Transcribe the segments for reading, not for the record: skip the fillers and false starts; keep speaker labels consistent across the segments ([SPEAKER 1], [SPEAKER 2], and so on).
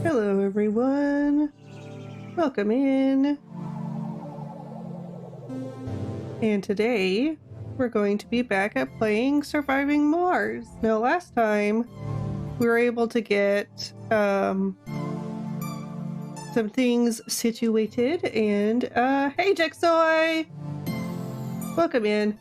[SPEAKER 1] Hello everyone, welcome in. And today we're going to be back at playing Surviving Mars. Now last time we were able to get some things situated and hey Jexoy! Welcome in.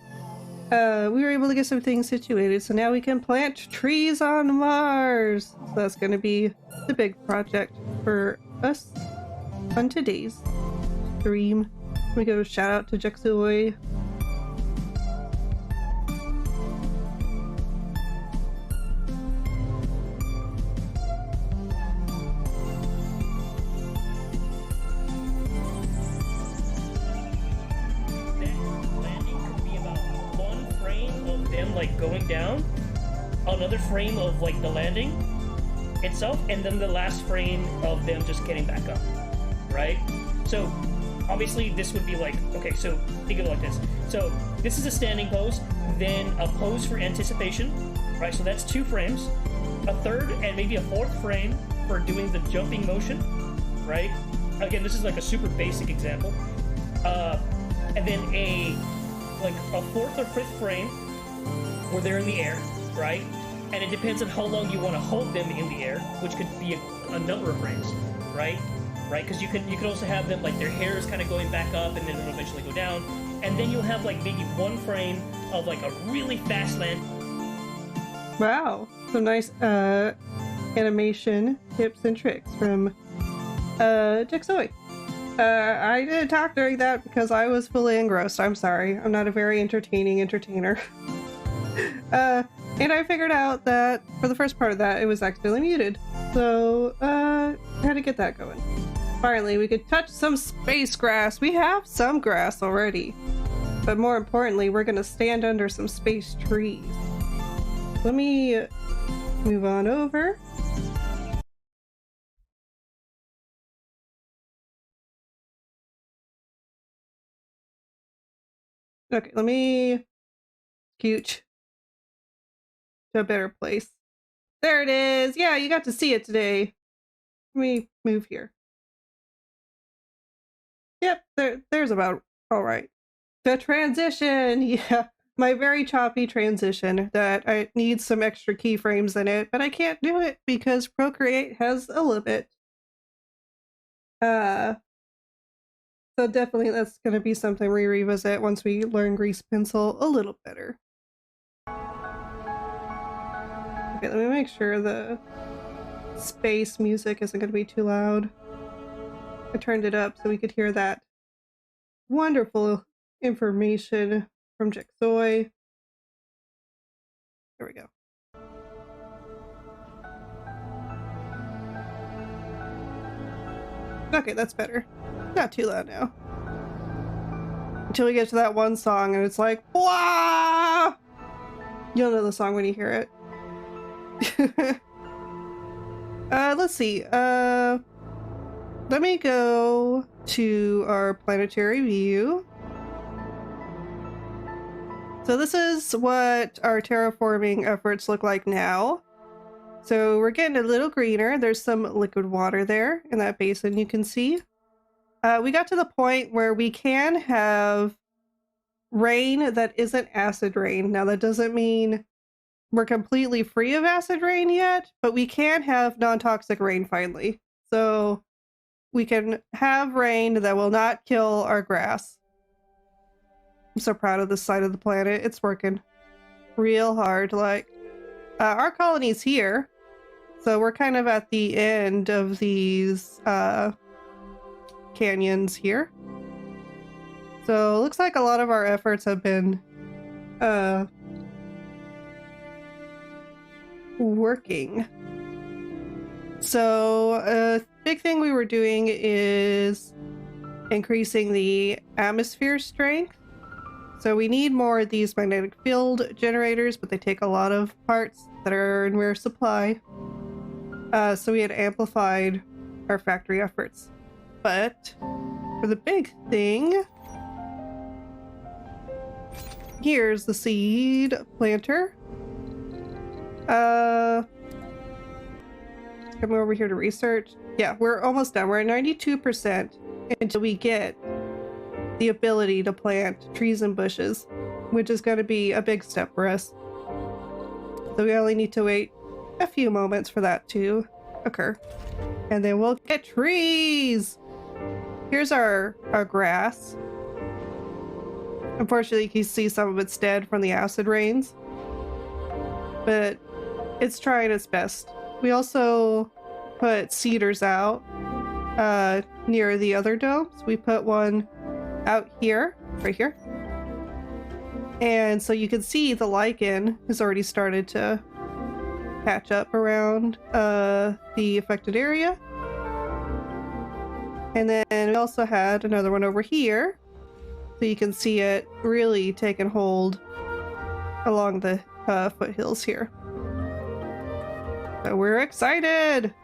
[SPEAKER 1] We were able to get some things situated, so now we can plant trees on Mars. So that's going to be the big project for us on today's stream. We go shout out to Jexoy.
[SPEAKER 2] Like going down, another frame of like the landing itself, and then the last frame of them just getting back up, right? So obviously this would be like, okay, so think of it like this. So this is a standing pose, then a pose for anticipation, right? So that's 2 frames, a third and maybe a 4th frame for doing the jumping motion, right? Again, this is like a super basic example. And then a 4th or 5th frame where they're in the air, right? And it depends on how long you want to hold them in the air, which could be a number of frames, right? Right? Because you could also have them like their hair is kind of going back up and then it'll eventually go down, and then you'll have like maybe 1 frame of like a really fast land.
[SPEAKER 1] Wow, some nice animation tips and tricks from Jexoy. I didn't talk during that because I was fully engrossed. I'm sorry. I'm not a very entertaining entertainer. And I figured out that for the first part of that, it was accidentally muted. So, I had to get that going. Finally, we could touch some space grass. We have some grass already. But more importantly, we're gonna stand under some space trees. Let me move on over. Okay, let me scooch to a better place. There it is! Yeah, you got to see it today. Let me move here. Yep, there's about alright. The transition! Yeah, my very choppy transition that I need some extra keyframes in it, but I can't do it because Procreate has a limit. So definitely that's gonna be something we revisit once we learn Grease Pencil a little better. Okay, let me make sure the space music isn't going to be too loud. I turned it up so we could hear that wonderful information from Jexoy. There we go. Okay, that's better. Not too loud now. Until we get to that one song and it's like, wah! You'll know the song when you hear it. Let's see. Let me go to our planetary view. So this is what our terraforming efforts look like now. So we're getting a little greener. There's some liquid water there in that basin you can see. We got to the point where we can have rain that isn't acid rain. Now that doesn't mean we're completely free of acid rain yet, but we can have non-toxic rain finally. So we can have rain that will not kill our grass. I'm so proud of this side of the planet. It's working real hard. Like, our colony's here. So we're kind of at the end of these canyons here. So it looks like a lot of our efforts have been working. So a big thing we were doing is increasing the atmosphere strength. So we need more of these magnetic field generators, but they take a lot of parts that are in rare supply. So we had amplified our factory efforts. But for the big thing, here's the seed planter. Come over here to research. Yeah, we're almost done. We're at 92% until we get the ability to plant trees and bushes, which is going to be a big step for us. So we only need to wait a few moments for that to occur. And then we'll get trees! Here's our grass. Unfortunately, you can see some of it's dead from the acid rains. But it's trying its best. We also put cedars out near the other domes. We put one out here, right here. And so you can see the lichen has already started to patch up around the affected area. And then we also had another one over here. So you can see it really taking hold along the foothills here. So we're excited!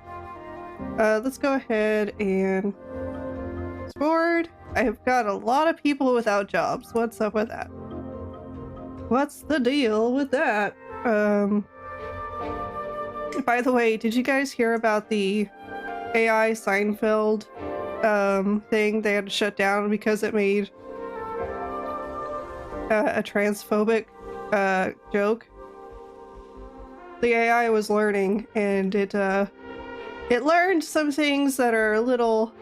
[SPEAKER 1] Let's go ahead and forward. I have got a lot of people without jobs. What's up with that? What's the deal with that? By the way, did you guys hear about the AI Seinfeld thing they had to shut down because it made a transphobic joke? The AI was learning, and it learned some things that are a little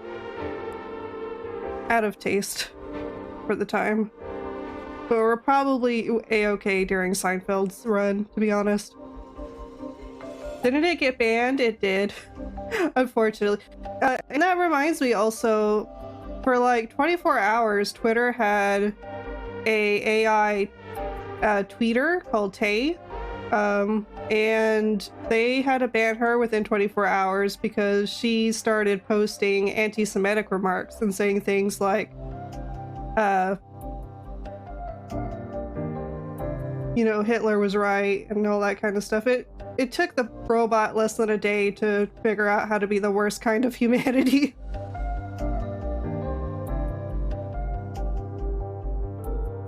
[SPEAKER 1] out of taste for the time. But we're probably a-okay during Seinfeld's run, to be honest. Didn't it get banned? It did, unfortunately. And that reminds me also, for like 24 hours, Twitter had a AI tweeter called Tay. And they had to ban her within 24 hours because she started posting anti-Semitic remarks and saying things like, you know, Hitler was right and all that kind of stuff. It took the robot less than a day to figure out how to be the worst kind of humanity.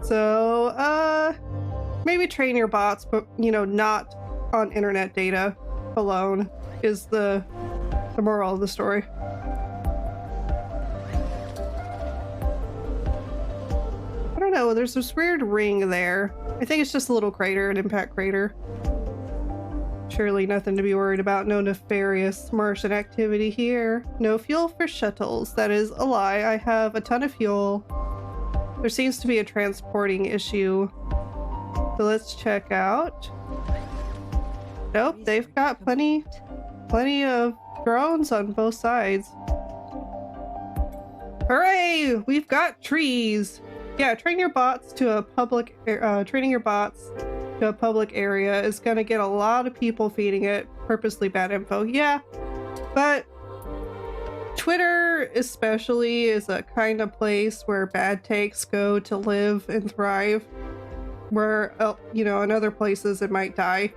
[SPEAKER 1] So, maybe train your bots, but, you know, not on internet data alone is the moral of the story. I don't know, there's this weird ring there. I think it's just a little crater, an impact crater. Surely nothing to be worried about. No nefarious Martian activity here. No fuel for shuttles. That is a lie. I have a ton of fuel. There seems to be a transporting issue. So let's check out. Nope, they've got plenty of drones on both sides. Hooray! We've got trees! Yeah, training your bots to a public area is gonna get a lot of people feeding it purposely bad info. Yeah, but Twitter especially is a kind of place where bad takes go to live and thrive, where, you know, in other places it might die.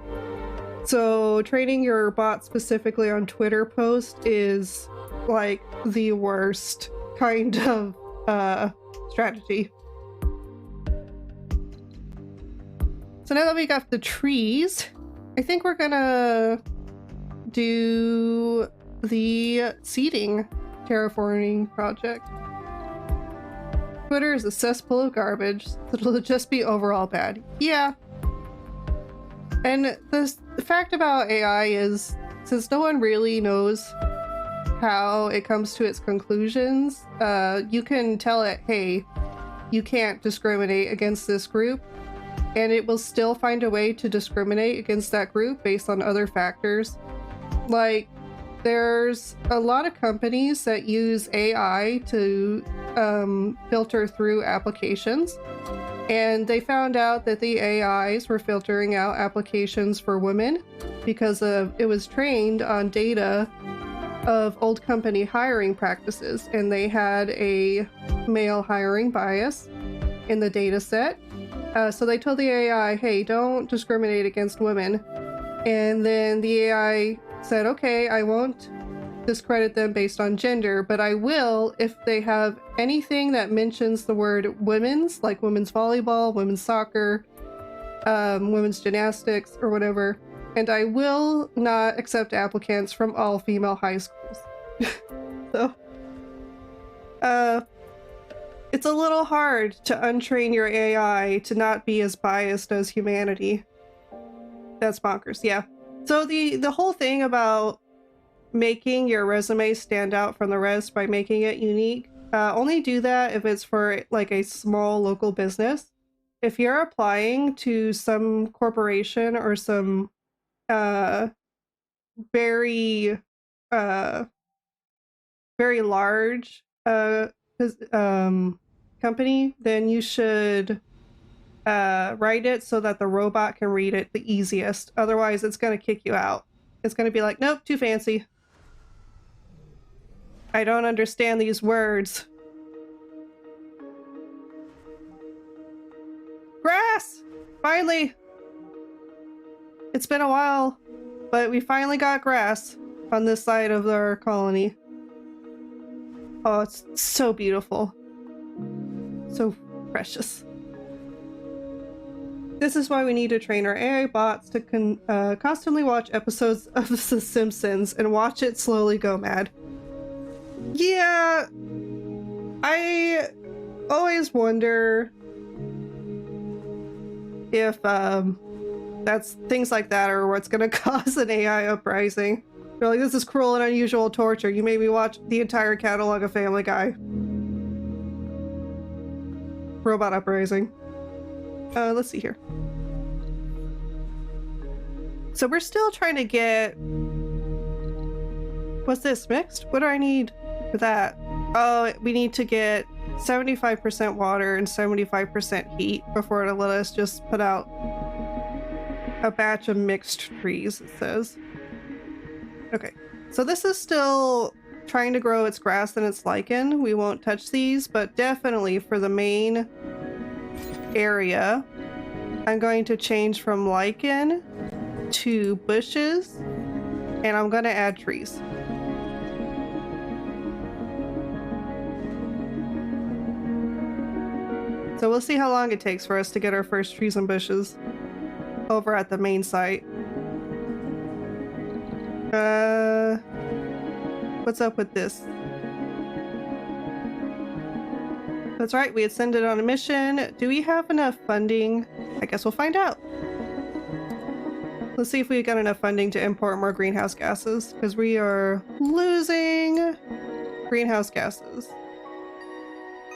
[SPEAKER 1] So training your bot specifically on Twitter post is like the worst kind of strategy. So now that we got the trees, I think we're gonna do the seeding terraforming project. Twitter is a cesspool of garbage. It'll just be overall bad. Yeah. And the fact about AI is, since no one really knows how it comes to its conclusions, you can tell it, hey, you can't discriminate against this group, and it will still find a way to discriminate against that group based on other factors. Like, there's a lot of companies that use AI to filter through applications, and they found out that the AIs were filtering out applications for women because it was trained on data of old company hiring practices, and they had a male hiring bias in the data set. So they told the AI, hey, don't discriminate against women. And then the AI said, okay, I won't discredit them based on gender, but I will if they have anything that mentions the word women's, like women's volleyball, women's soccer, women's gymnastics, or whatever. And I will not accept applicants from all female high schools. So, it's a little hard to untrain your AI to not be as biased as humanity. That's bonkers, yeah. So the whole thing about making your resume stand out from the rest by making it unique, only do that if it's for like a small local business. If you're applying to some corporation or some very very large company, then you should write it so that the robot can read it the easiest. Otherwise, it's going to kick you out. It's going to be like, nope, too fancy. I don't understand these words. Grass! Finally! It's been a while, but we finally got grass on this side of our colony. Oh, it's so beautiful. So precious. This is why we need to train our AI bots to constantly watch episodes of The Simpsons and watch it slowly go mad. Yeah, I always wonder if that's things like that are what's gonna cause an AI uprising. They're like, this is cruel and unusual torture. You made me watch the entire catalog of Family Guy. Robot uprising. Let's see here. So we're still trying to get... What's this? Mixed? What do I need for that? Oh, we need to get 75% water and 75% heat before it'll let us just put out a batch of mixed trees, it says. Okay, so this is still trying to grow its grass and its lichen. We won't touch these, but definitely for the main area, I'm going to change from lichen to bushes, and I'm going to add trees. So we'll see how long it takes for us to get our first trees and bushes over at the main site. What's up with this? That's right, we had sent it on a mission. Do we have enough funding? I guess we'll find out. Let's see if we got enough funding to import more greenhouse gases, because we are losing greenhouse gases.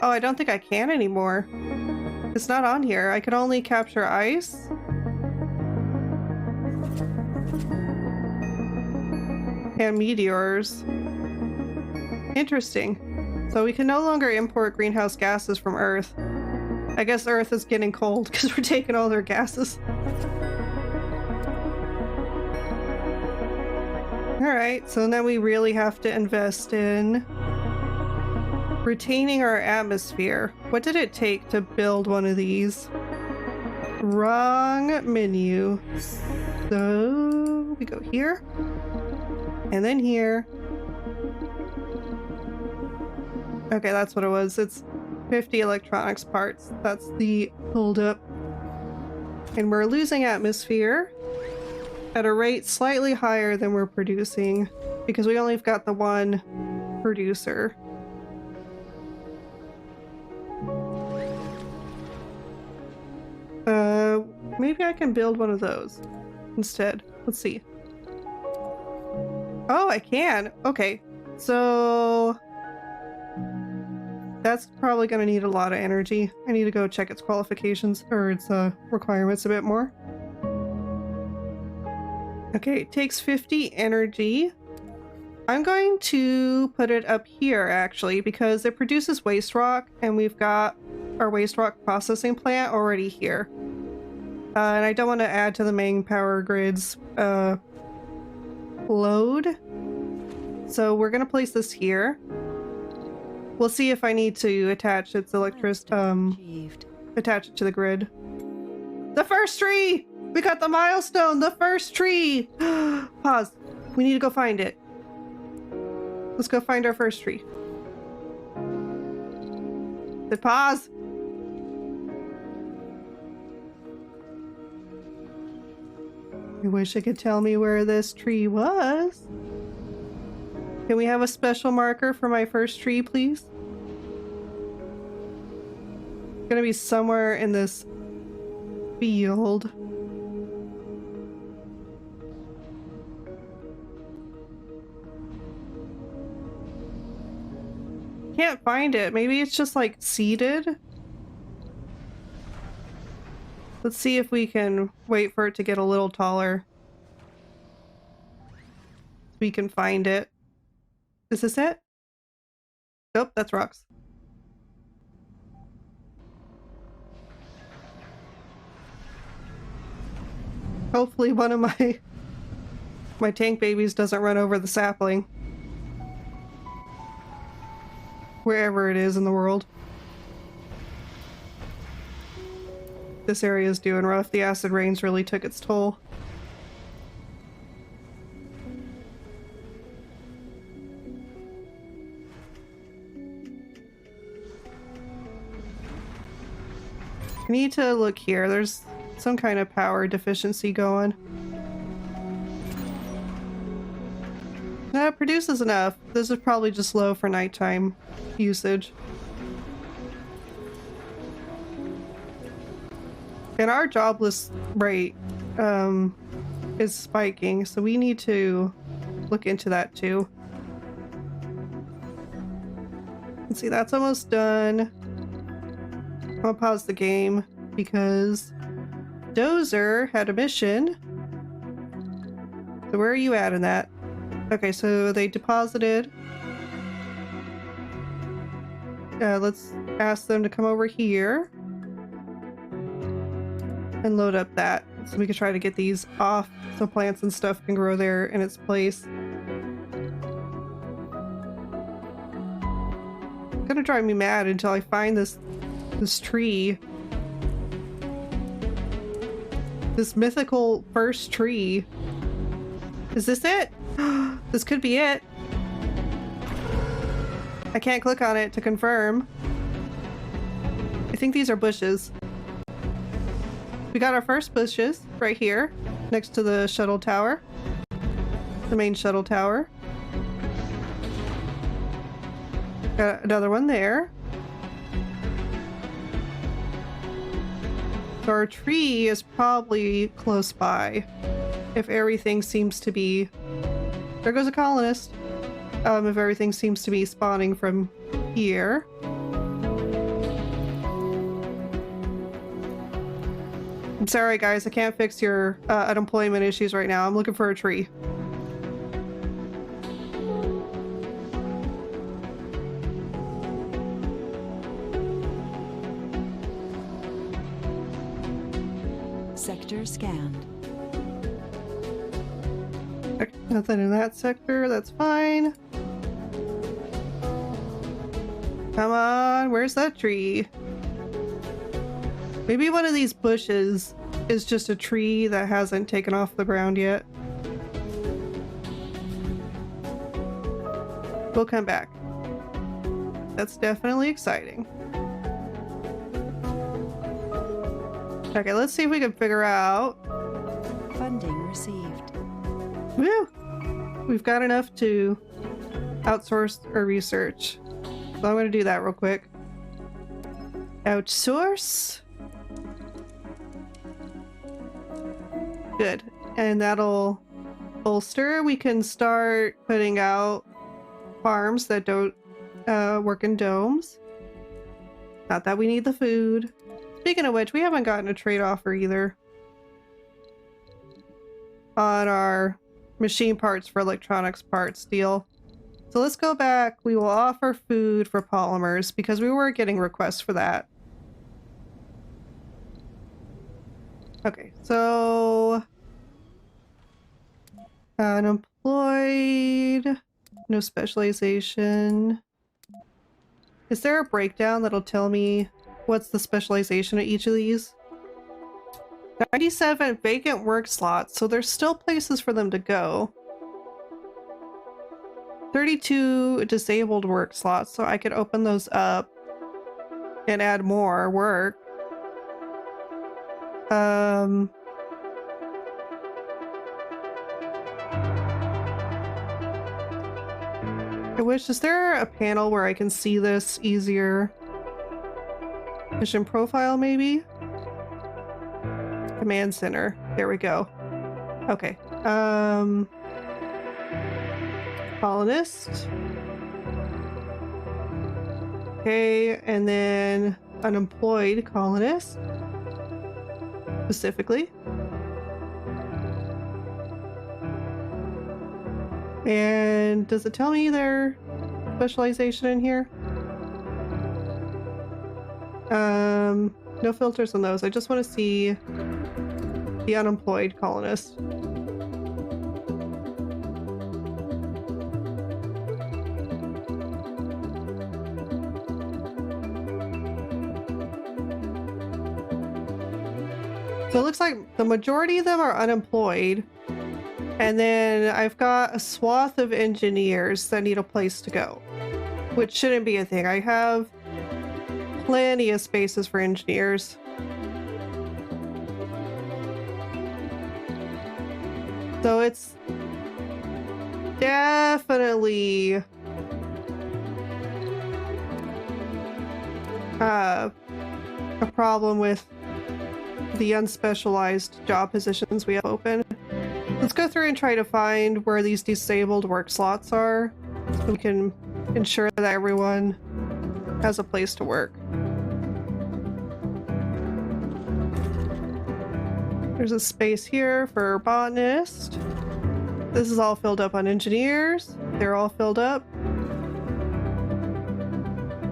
[SPEAKER 1] Oh, I don't think I can anymore. It's not on here. I could only capture ice. And meteors. Interesting. So we can no longer import greenhouse gases from Earth. I guess Earth is getting cold because we're taking all their gases. Alright, so now we really have to invest in retaining our atmosphere. What did it take to build one of these? Wrong menu. So we go here. And then here. Okay, that's what it was. It's 50 electronics parts. That's the holdup. And we're losing atmosphere at a rate slightly higher than we're producing because we only got the one producer. Maybe I can build one of those instead. Let's see. Oh, I can. Okay. So that's probably going to need a lot of energy. I need to go check its qualifications or its requirements a bit more. Okay, it takes 50 energy. I'm going to put it up here actually because it produces waste rock and we've got our waste rock processing plant already here. And I don't want to add to the main power grid's load. So we're going to place this here. We'll see if I need to attach its electricity, attach it to the grid. The first tree! We got the milestone! The first tree! Pause. We need to go find it. Let's go find our first tree. Then pause. I wish it could tell me where this tree was. Can we have a special marker for my first tree, please? It's gonna be somewhere in this field. Can't find it. Maybe it's just like seeded. Let's see if we can wait for it to get a little taller. We can find it. Is this it? Nope, that's rocks. Hopefully one of my tank babies doesn't run over the sapling. Wherever it is in the world. This area is doing rough. The acid rains really took its toll. I need to look here. There's some kind of power deficiency going. That produces enough. This is probably just low for nighttime usage. And our jobless rate is spiking, so we need to look into that too. Let's see, that's almost done. I'll pause the game because Dozer had a mission. So where are you at in that? Okay, so they deposited. Let's ask them to come over here and load up that so we can try to get these off so plants and stuff can grow there in its place. It's gonna drive me mad until I find this tree. This mythical first tree. Is this it? This could be it. I can't click on it to confirm. I think these are bushes. We got our first bushes right here next to the shuttle tower. The main shuttle tower. Got another one there. So our tree is probably close by. If everything seems to be... There goes a colonist. If everything seems to be spawning from here. I'm sorry guys, I can't fix your unemployment issues right now. I'm looking for a tree.
[SPEAKER 3] Sector scanned.
[SPEAKER 1] Okay, nothing in that sector, that's fine. Come on, where's that tree? Maybe one of these bushes is just a tree that hasn't taken off the ground yet. We'll come back. That's definitely exciting. Okay, let's see if we can figure out.
[SPEAKER 3] Funding received.
[SPEAKER 1] Woo! We've got enough to outsource our research. So I'm gonna do that real quick. Outsource. Good. And that'll bolster. We can start putting out farms that don't work in domes. Not that we need the food. Speaking of which, we haven't gotten a trade offer either on our machine parts for electronics parts deal. So let's go back. We will offer food for polymers because we were getting requests for that. Okay, so unemployed, no specialization. Is there a breakdown that'll tell me what's the specialization of each of these? 97 vacant work slots, so there's still places for them to go. 32 disabled work slots, so I could open those up and add more work. I wish, is there a panel where I can see this easier? Mission profile, maybe? Command center. There we go. Okay. Colonist. Okay, and then unemployed colonist. Specifically. And does it tell me their specialization in here? No filters on those. I just want to see the unemployed colonist. So it looks like the majority of them are unemployed. And then I've got a swath of engineers that need a place to go, which shouldn't be a thing. I have plenty of spaces for engineers. So it's definitely a problem with the unspecialized job positions we have open. Let's go through and try to find where these disabled work slots are so we can ensure that everyone has a place to work. There's a space here for botanist. This is all filled up on engineers. They're all filled up.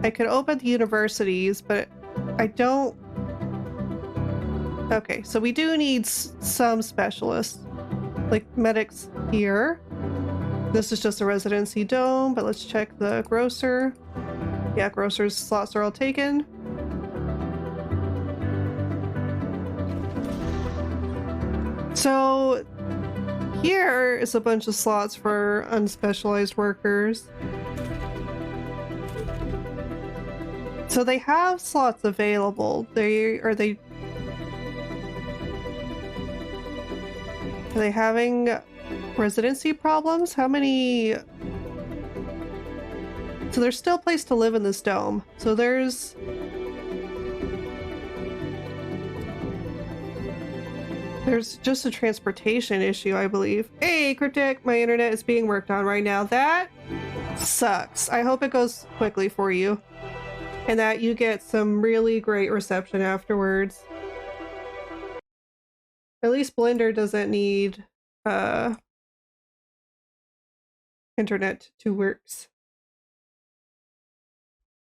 [SPEAKER 1] I could open the universities, but I don't... Okay, so we do need some specialists. Like medics here. This is just a residency dome, but let's check the grocer. Yeah, grocer's slots are all taken. So here is a bunch of slots for unspecialized workers. So they have slots available. Are they having residency problems? How many? So there's still a place to live in this dome. So there's just a transportation issue, I believe. Hey, Cryptic, my internet is being worked on right now. That sucks. I hope it goes quickly for you and that you get some really great reception afterwards. At least Blender doesn't need internet to works.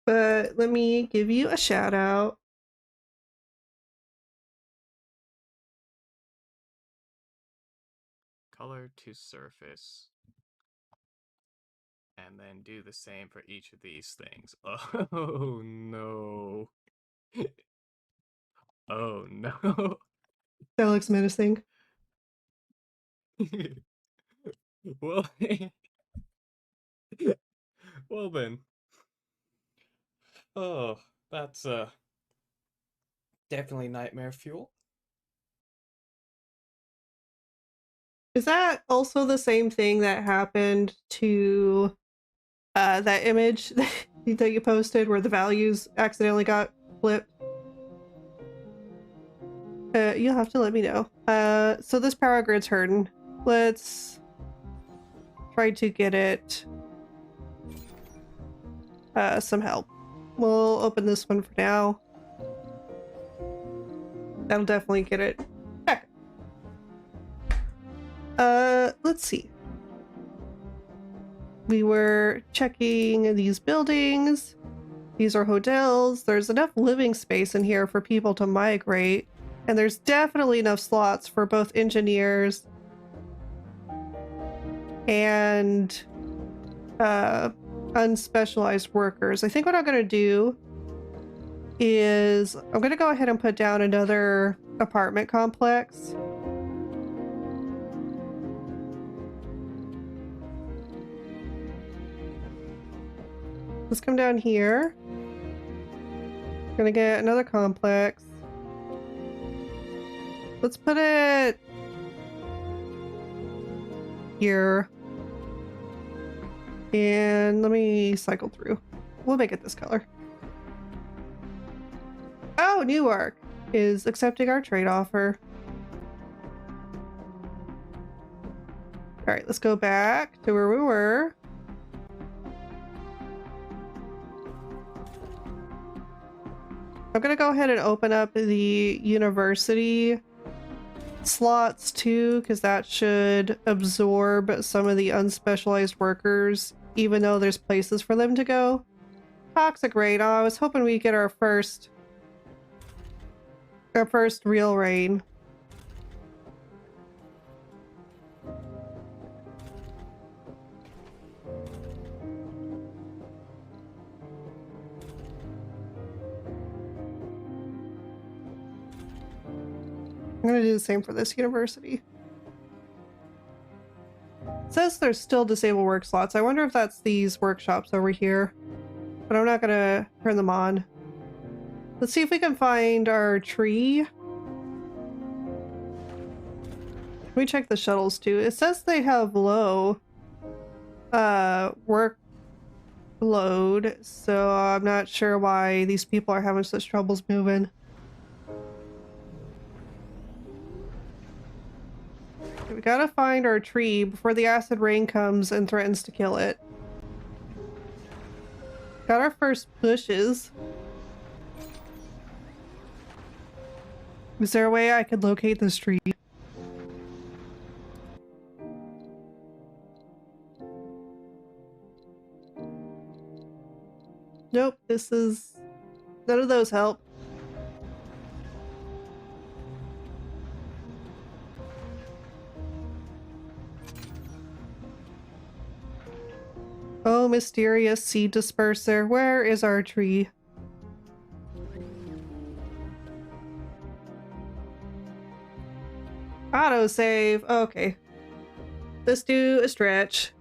[SPEAKER 1] But let me give you a shout out.
[SPEAKER 4] Color to surface. And then do the same for each of these things. Oh no. Oh no.
[SPEAKER 1] That looks menacing.
[SPEAKER 4] Well, well then. Oh, that's definitely nightmare fuel.
[SPEAKER 1] Is that also the same thing that happened to that image that you posted where the values accidentally got flipped? You'll have to let me know. So this power grid's hurting. Let's try to get it some help. We'll open this one for now. That'll definitely get it back. Let's see. We were checking these buildings. These are hotels. There's enough living space in here for people to migrate. And there's definitely enough slots for both engineers and unspecialized workers. I think what I'm going to do is I'm going to go ahead and put down another apartment complex. Let's come down here. Gonna get another complex. Let's put it here. And let me cycle through. We'll make it this color. Oh, Newark is accepting our trade offer. All right, let's go back to where we were. I'm gonna go ahead and open up the university slots too, because that should absorb some of the unspecialized workers, even though there's places for them to go. Toxic rain. Oh, I was hoping we'd get our first real rain. I'm gonna do the same for this university. It says there's still disabled work slots. I wonder if that's these workshops over here. But I'm not gonna turn them on. Let's see if we can find our tree. Let me check the shuttles too. It says they have low work load, so I'm not sure why these people are having such troubles moving. We gotta find our tree before the acid rain comes and threatens to kill it. Got our first bushes. Is there a way I could locate this tree? Nope, this is... none of those help. Oh, mysterious seed disperser, where is our tree? Autosave, okay. Let's do a stretch.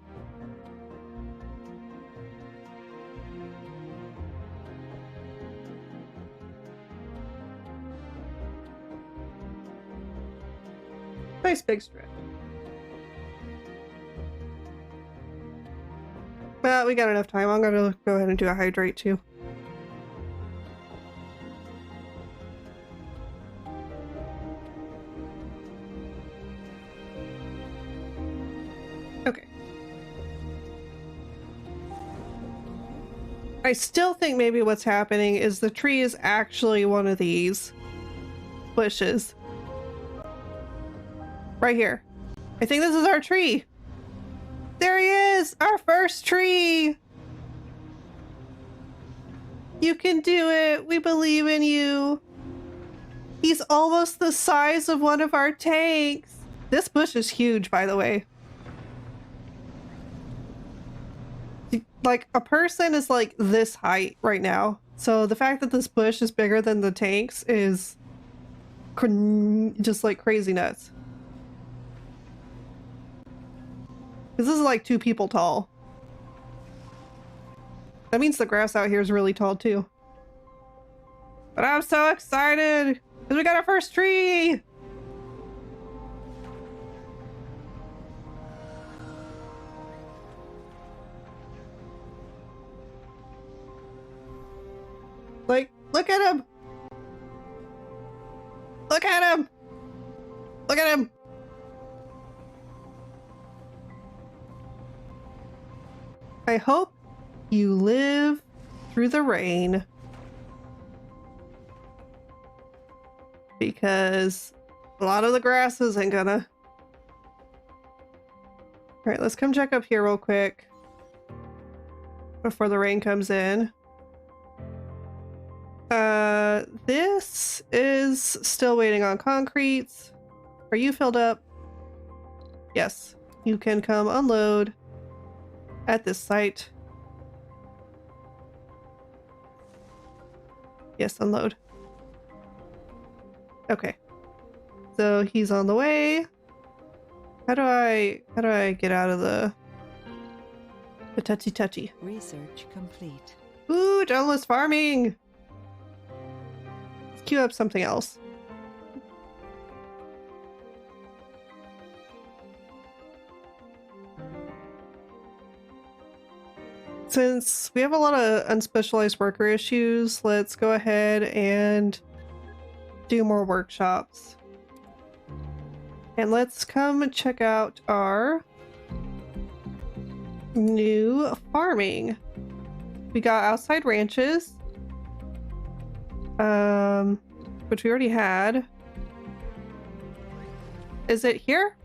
[SPEAKER 1] Nice big stretch. Well, we got enough time. I'm gonna go ahead and do a hydrate too. Okay. I still think maybe what's happening is the tree is actually one of these bushes. Right here. I think this is our tree. There he is! Our first tree! You can do it! We believe in you! He's almost the size of one of our tanks! This bush is huge, by the way. Like, a person is like this height right now. So the fact that this bush is bigger than the tanks is just like crazy nuts. This is like 2 people tall. That means the grass out here is really tall too. But I'm so excited! Because we got our first tree! Like, look at him! Look at him! Look at him! I hope you live through the rain. Because a lot of the grass isn't gonna. Alright, let's come check up here real quick before the rain comes in. This is still waiting on concrete. Are you filled up? Yes. You can come unload at this site. Yes, unload. Okay. So he's on the way. How do I get out of the touchy?
[SPEAKER 3] Research complete.
[SPEAKER 1] Ooh, downless farming! Let's queue up something else. Since we have a lot of unspecialized worker issues, let's go ahead and do more workshops. And let's come check out our new farming. We got outside ranches, which we already had. Is it here?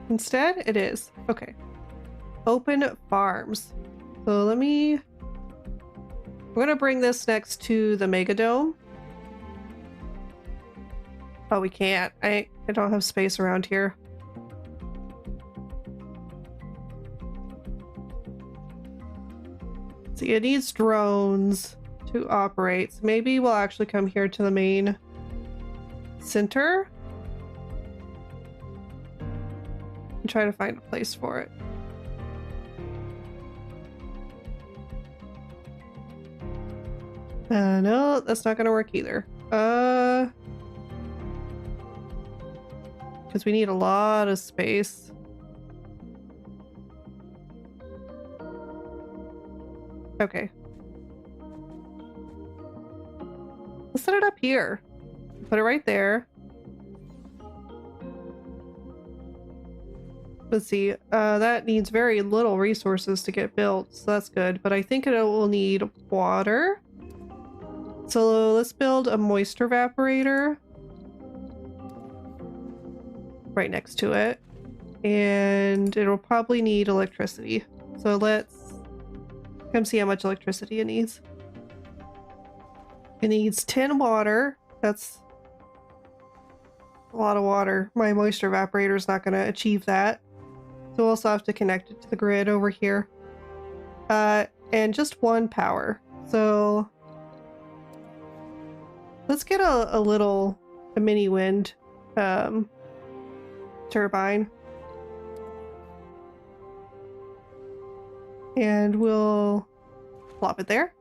[SPEAKER 1] Instead, it is. Okay. Open farms. So we're gonna bring this next to the Megadome. Oh, we can't. I don't have space around here. See, it needs drones to operate. So maybe we'll actually come here to the main center and try to find a place for it. No, that's not gonna work either. Because we need a lot of space. Okay. Let's set it up here. Put it right there. Let's see. That needs very little resources to get built, so that's good. But I think it will need water. So let's build a moisture evaporator right next to it. And it'll probably need electricity. So let's come see how much electricity it needs. It needs 10 water. That's a lot of water. My moisture evaporator is not going to achieve that. So we'll also have to connect it to the grid over here. And just 1 power. So let's get a mini wind turbine. And we'll plop it there.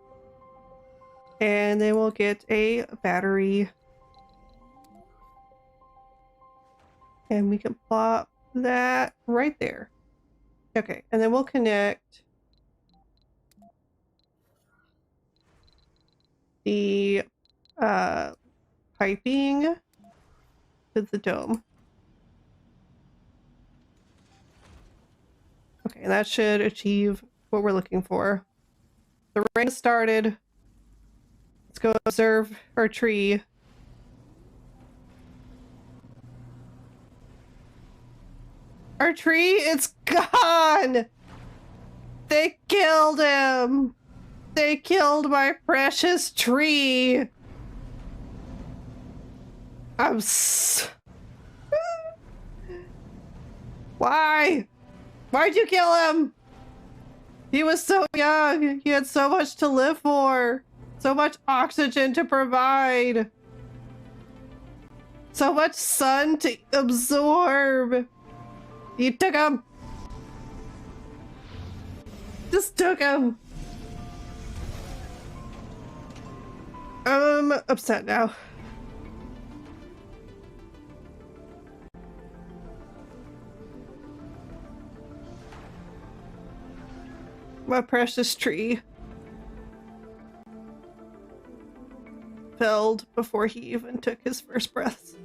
[SPEAKER 1] And then we'll get a battery. And we can plop that right there. Okay, and then we'll connect the piping with the dome. Okay, and that should achieve what we're looking for. The rain started. Let's go observe our tree. Our tree, it's gone! They killed him! They killed my precious tree! Why? Why'd you kill him? He was so young. He had so much to live for. So much oxygen to provide. So much sun to absorb. You took him. Just took him. I'm upset now. My precious tree felled before he even took his first breaths.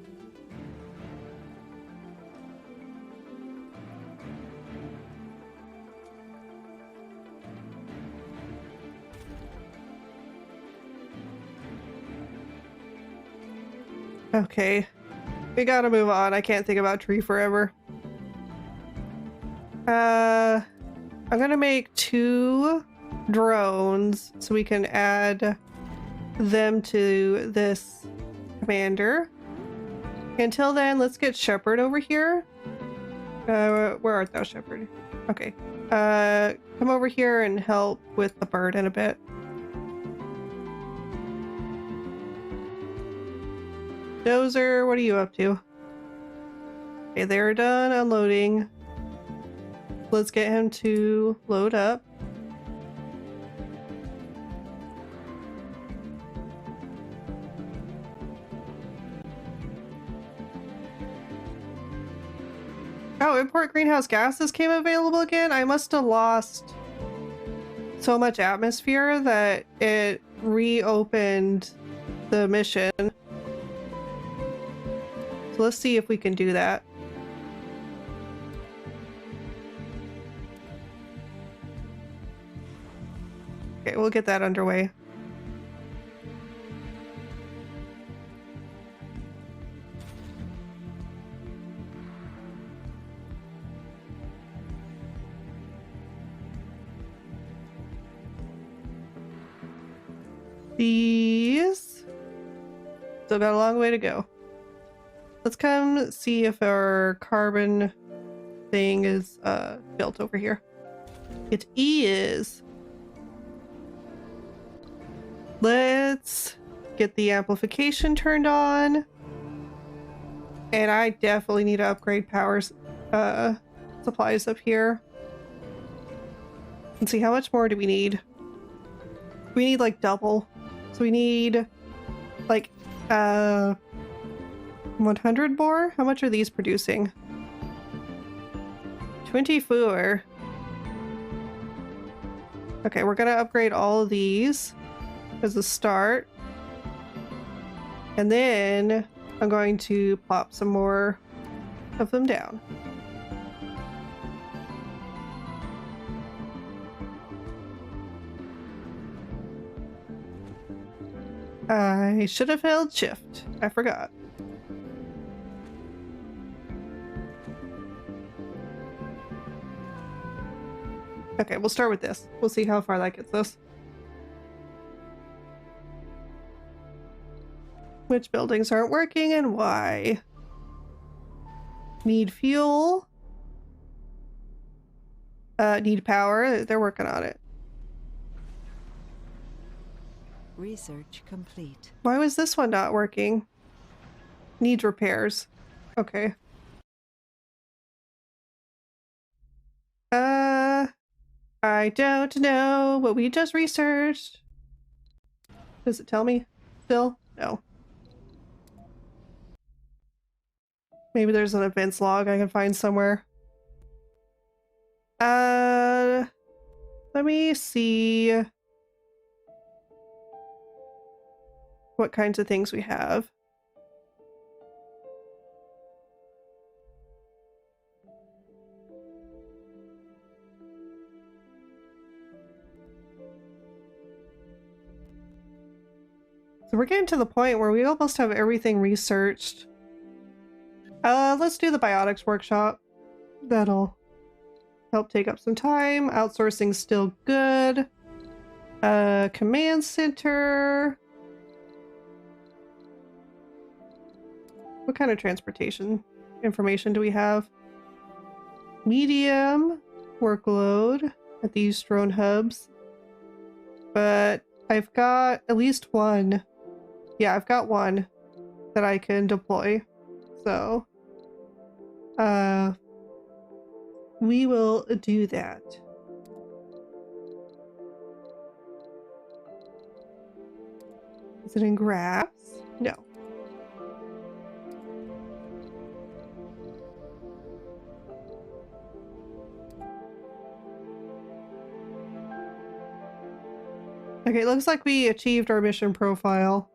[SPEAKER 1] Okay, we gotta move on. I can't think about tree forever. I'm gonna make 2 drones so we can add them to this commander. Until then, let's get Shepherd over here. Where art thou, Shepherd? Okay. Come over here and help with the bird in a bit. Dozer, what are you up to? Okay, they're done unloading. Let's get him to load up. Oh, import greenhouse gases came available again? I must have lost so much atmosphere that it reopened the mission. So let's see if we can do that. Okay, we'll get that underway. These still got a long way to go. Let's come see if our carbon thing is built over here. It is. Let's get the amplification turned on. And I definitely need to upgrade power supplies up here. Let's see, how much more do we need? We need like double. So we need like 100 more? How much are these producing? 24. Okay, we're gonna upgrade all of these as a start. And then I'm going to plop some more of them down. I should have held shift. I forgot. Okay, we'll start with this. We'll see how far that gets us. Which buildings aren't working and why? Need fuel. Need power. They're working on it.
[SPEAKER 3] Research complete.
[SPEAKER 1] Why was this one not working? Needs repairs. Okay. I don't know what we just researched. Does it tell me still? No. Maybe there's an events log I can find somewhere. Let me see what kinds of things we have. So we're getting to the point where we almost have everything researched. Let's do the biotics workshop. That'll help take up some time. Outsourcing's still good. Command center. What kind of transportation information do we have? Medium workload at these drone hubs. But I've got at least one. Yeah, I've got one that I can deploy. So, we will do that. Is it in graphs? No. Okay, it looks like we achieved our mission profile.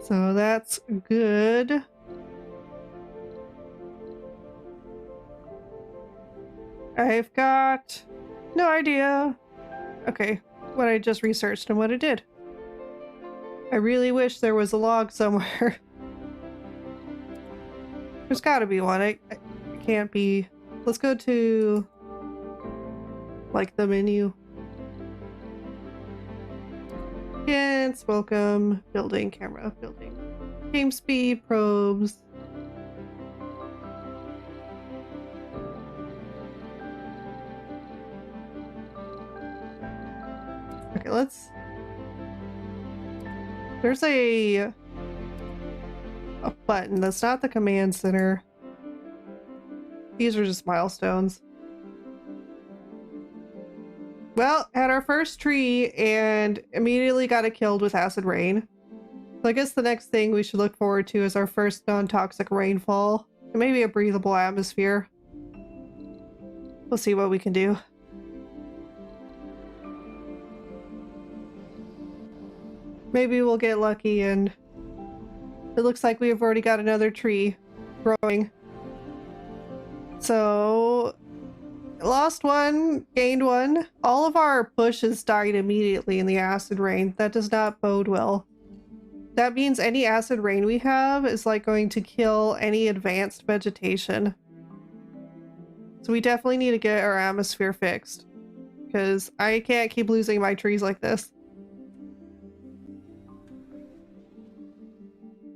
[SPEAKER 1] So that's good. I've got no idea. Okay, what I just researched and what it did. I really wish there was a log somewhere. There's gotta be one. It can't be. Let's go to like the menu. Yes, welcome, building, camera, building. Game speed, probes. Okay, let's... There's a button. That's not the command center. These are just milestones. Well, had our first tree and immediately got it killed with acid rain. So I guess the next thing we should look forward to is our first non-toxic rainfall. And maybe a breathable atmosphere. We'll see what we can do. Maybe we'll get lucky and it looks like we've already got another tree growing. So, lost one, gained one. All of our bushes died immediately in the acid rain. That does not bode well. That means any acid rain we have is like going to kill any advanced vegetation. So we definitely need to get our atmosphere fixed, because I can't keep losing my trees like this.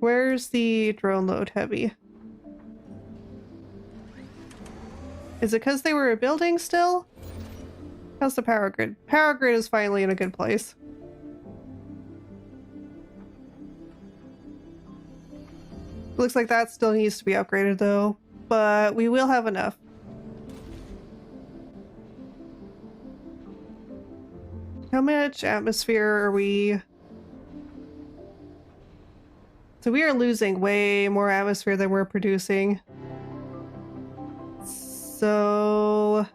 [SPEAKER 1] Where's the drone load heavy? Is it because they were building still? How's the power grid? Power grid is finally in a good place. Looks like that still needs to be upgraded though, but we will have enough. How much atmosphere are we? So we are losing way more atmosphere than we're producing. So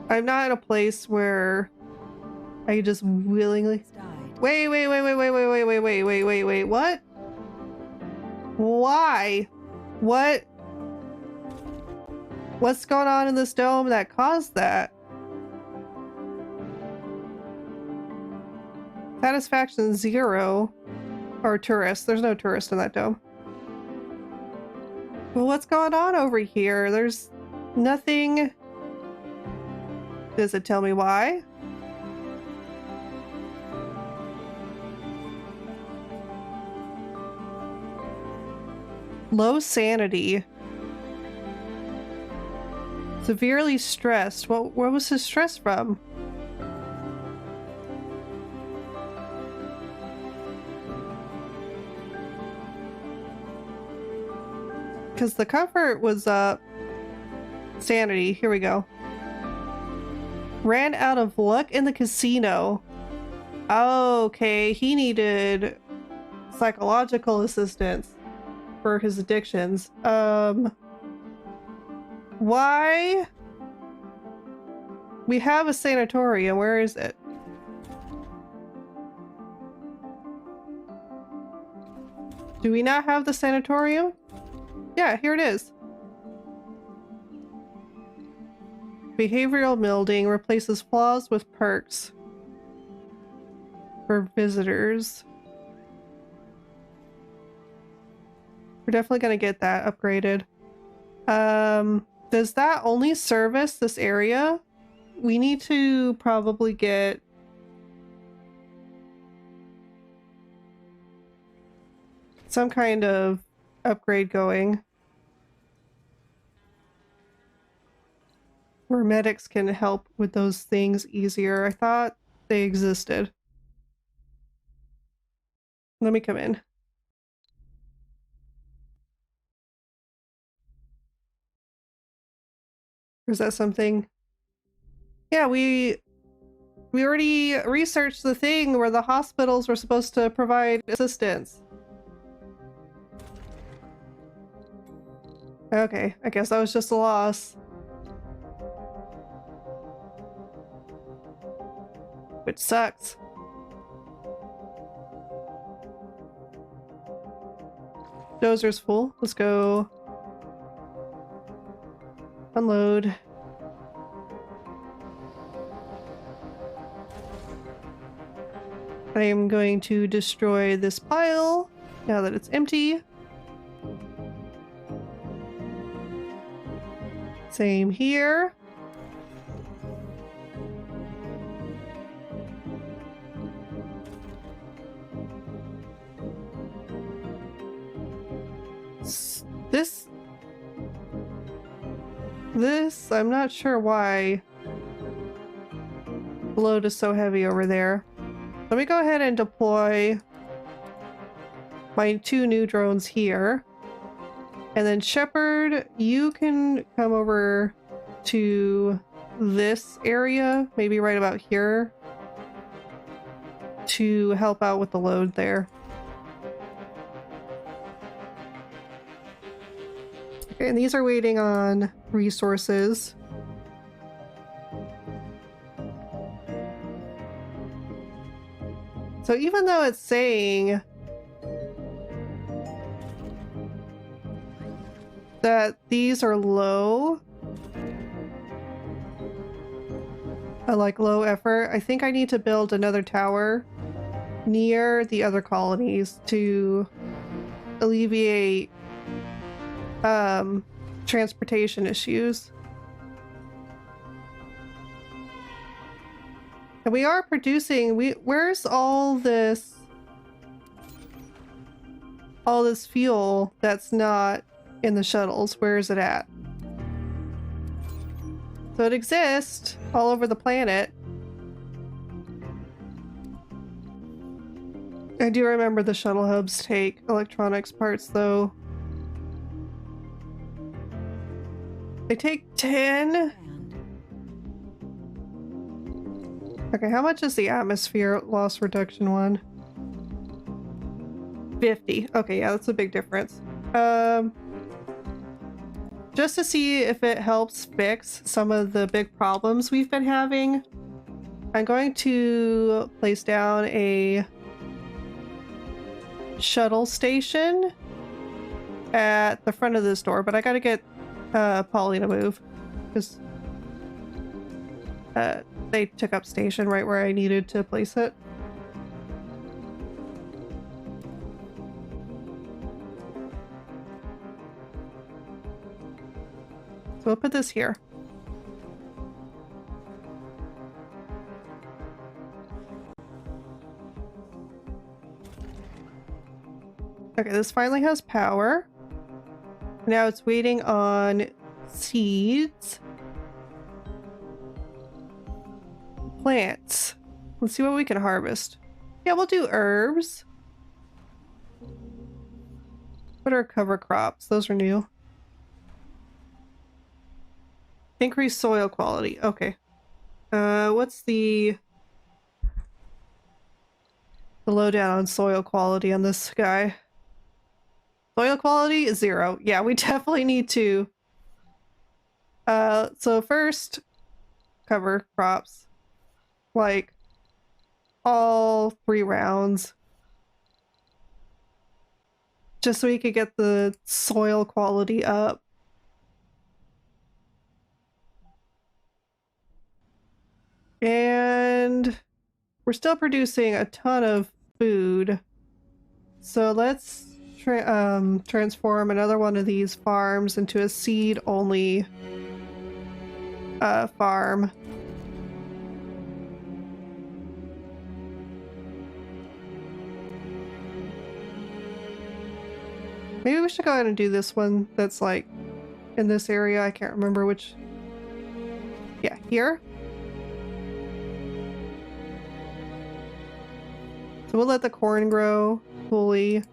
[SPEAKER 1] I'm not in a place where I just willingly... Wait, what? Why? What's going on in this dome that caused that? Satisfaction 0. Or tourists. There's no tourist in that dome. Well, what's going on over here? There's nothing. Does it tell me why? Low sanity. Severely stressed. What was his stress from? Because the comfort was up. Sanity. Here we go. Ran out of luck in the casino. Okay, he needed psychological assistance for his addictions. Why? We have a sanatorium. Where is it? Do we not have the sanatorium? Yeah, here it is. Behavioral building replaces flaws with perks for visitors. We're definitely gonna get that upgraded. Does that only service this area? We need to probably get some kind of upgrade going where medics can help with those things easier. I thought they existed. Let me come in. Or is that something? Yeah, we already researched the thing where the hospitals were supposed to provide assistance. Okay, I guess that was just a loss. Which sucks. Dozer's full. Let's go. Unload. I am going to destroy this pile now that it's empty. Same here. This, I'm not sure why the load is so heavy over there. Let me go ahead and deploy my 2 new drones here. And then Shepard, you can come over to this area, maybe right about here, to help out with the load there. Okay, and these are waiting on resources. So even though it's saying that these are low, like low effort, I think I need to build another tower near the other colonies to alleviate transportation issues. And we are producing, where's all this fuel that's not in the shuttles? Where is it at? So it exists all over the planet. I do remember the shuttle hubs take electronics parts though. They take 10? Okay, how much is the atmosphere loss reduction one? 50. Okay, yeah, that's a big difference. Just to see if it helps fix some of the big problems we've been having, I'm going to place down a shuttle station at the front of this door, but I gotta get Polly to move because they took up station right where I needed to place it. So we'll put this here. Okay, this finally has power. Now it's waiting on seeds. Plants. Let's see what we can harvest. Yeah, we'll do herbs. What are cover crops? Those are new. Increase soil quality. Okay. What's the lowdown on soil quality on this guy? Soil quality is 0. Yeah, we definitely need to. So first, cover crops. Like, all 3 rounds. Just so we could get the soil quality up. And we're still producing a ton of food. So let's transform another one of these farms into a seed-only farm. Maybe we should go ahead and do this one that's like in this area. I can't remember which. Yeah, here. So we'll let the corn grow fully.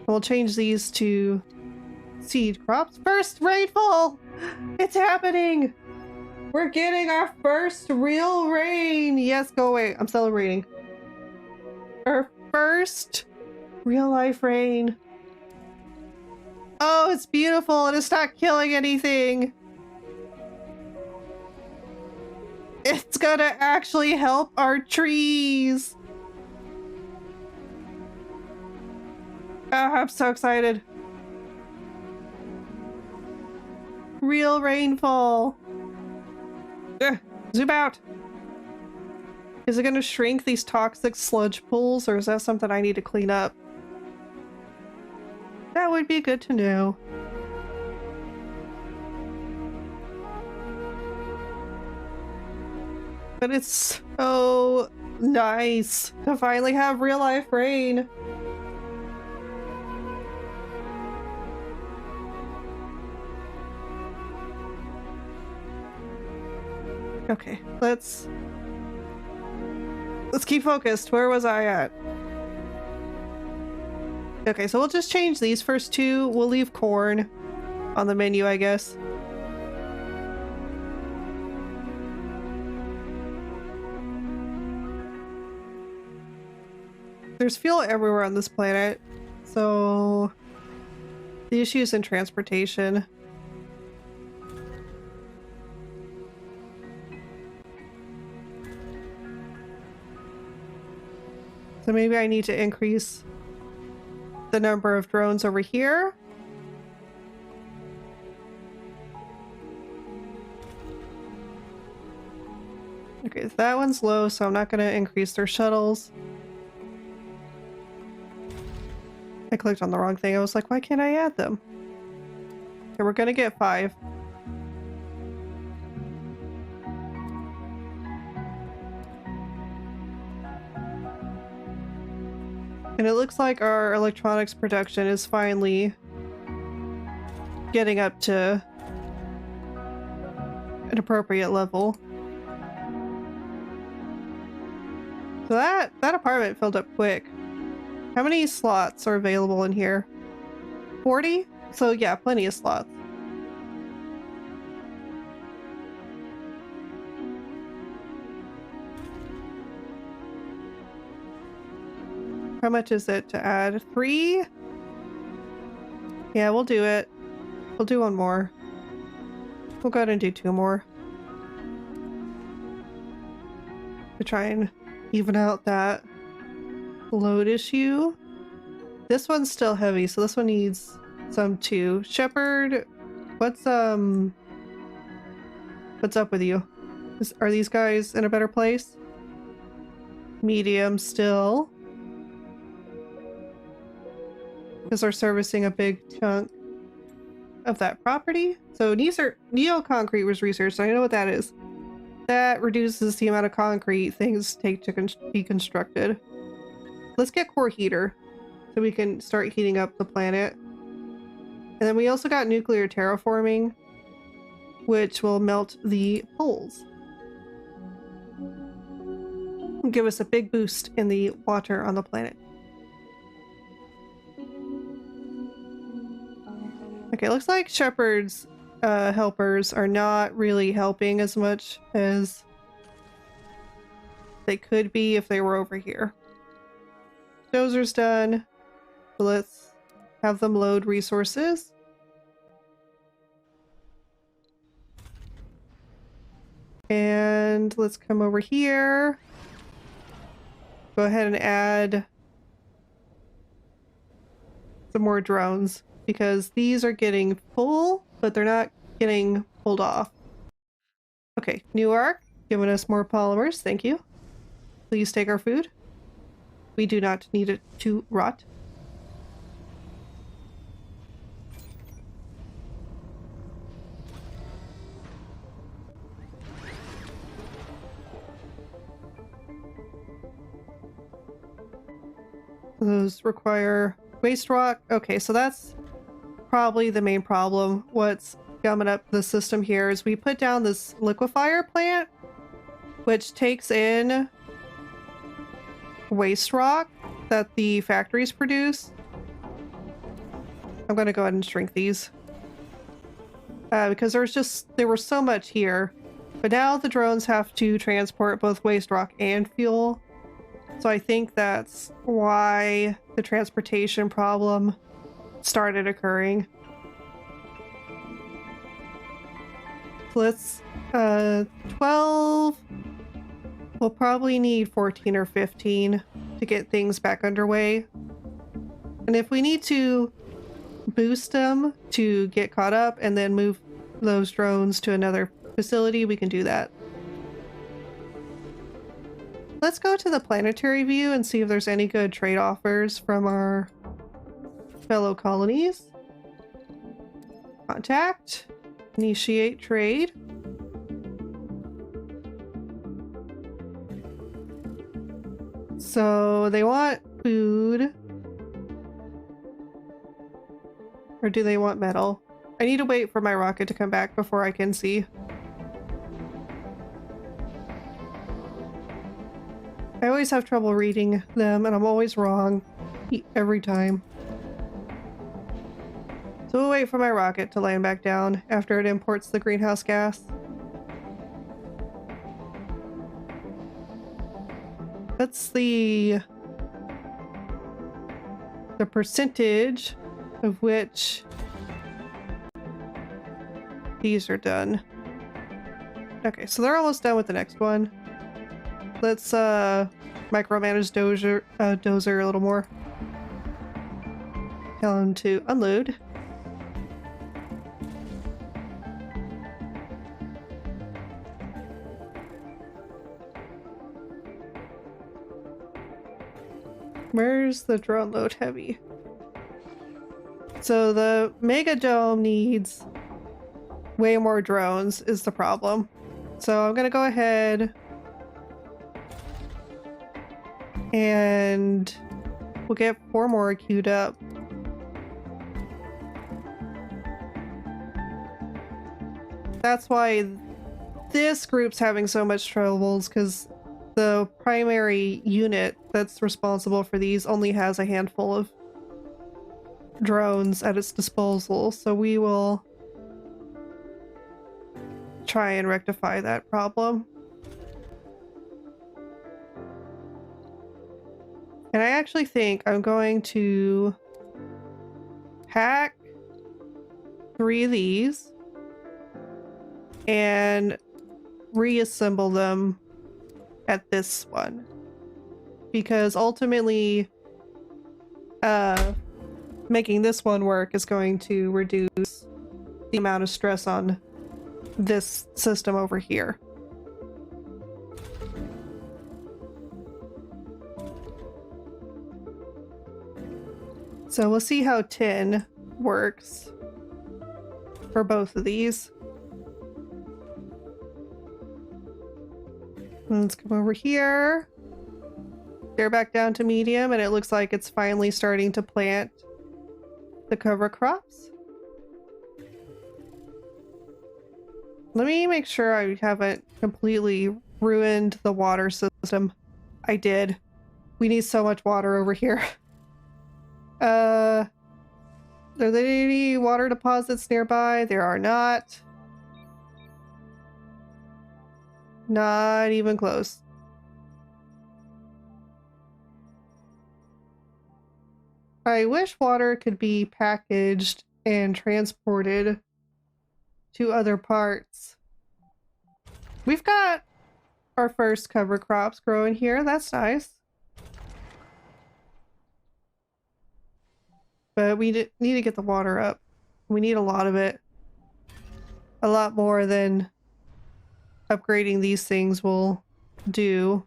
[SPEAKER 1] We'll change these to seed crops. First rainfall! It's happening! We're getting our first real rain! Yes, go away. I'm celebrating. Our first real life rain. Oh, it's beautiful and it's not killing anything. It's gonna actually help our trees. Oh, I'm so excited. Real rainfall. Ugh, zoom out. Is it going to shrink these toxic sludge pools, or is that something I need to clean up? That would be good to know. But it's so nice to finally have real life rain. Okay, let's keep focused. Where was I at? Okay, so we'll just change these first 2. We'll leave corn on the menu, I guess. There's fuel everywhere on this planet, so the issue is in transportation. So maybe I need to increase the number of drones over here. Okay, so that one's low, so I'm not going to increase their shuttles. I clicked on the wrong thing. I was like, why can't I add them? Okay, we're going to get 5. And it looks like our electronics production is finally getting up to an appropriate level. So that apartment filled up quick. How many slots are available in here? 40? So yeah, plenty of slots. How much is it to add? 3? Yeah, we'll do it. We'll do one more. We'll go ahead and do 2 more. To try and even out that load issue. This one's still heavy, so this one needs some too. Shepherd, what's up with you? Are these guys in a better place? Medium still. Because they're servicing a big chunk of that property. So Neo-concrete was researched. I know what that is. That reduces the amount of concrete things take to be constructed. Let's get core heater so we can start heating up the planet. And then we also got nuclear terraforming, which will melt the poles. And give us a big boost in the water on the planet. Okay, looks like Shepard's helpers are not really helping as much as they could be if they were over here. Dozer's done. So let's have them load resources. And let's come over here. Go ahead and add some more drones because these are getting full, but they're not getting pulled off. Okay, new arc, giving us more polymers. Thank you. Please take our food. We do not need it to rot. Those require waste rock. Okay, so that's probably the main problem. What's gumming up the system here is we put down this liquefier plant, which takes in waste rock that the factories produce. I'm gonna go ahead and shrink these because there was so much here, but now the drones have to transport both waste rock and fuel. So I think that's why the transportation problem started occurring. So let's 12. We'll probably need 14 or 15 to get things back underway. And if we need to boost them to get caught up and then move those drones to another facility, we can do that. Let's go to the planetary view and see if there's any good trade offers from our fellow colonies. Contact. Initiate trade. So they want food. Or do they want metal? I need to wait for my rocket to come back before I can see. I always have trouble reading them, and I'm always wrong every time. So we'll wait for my rocket to land back down after it imports the greenhouse gas. That's the percentage of which these are done. Okay, so they're almost done with the next one. Let's micromanage Dozer a little more. Tell him to unload. Where's the drone load heavy? So the Mega Dome needs way more drones is the problem. So I'm gonna go ahead and we'll get 4 more queued up. That's why this group's having so much troubles, because the primary unit that's responsible for these only has a handful of drones at its disposal, so we will try and rectify that problem. And I actually think I'm going to hack 3 of these and reassemble them at this one, because ultimately making this one work is going to reduce the amount of stress on this system over here. So we'll see how tin works for both of these. Let's come over here. They're back down to medium, and it looks like it's finally starting to plant the cover crops. Let me make sure I haven't completely ruined the water system. I did. We need so much water over here. Are there any water deposits nearby? There are not. Not even close. I wish water could be packaged and transported to other parts. We've got our first cover crops growing here. That's nice. But we need to get the water up. We need a lot of it. A lot more than upgrading these things will do.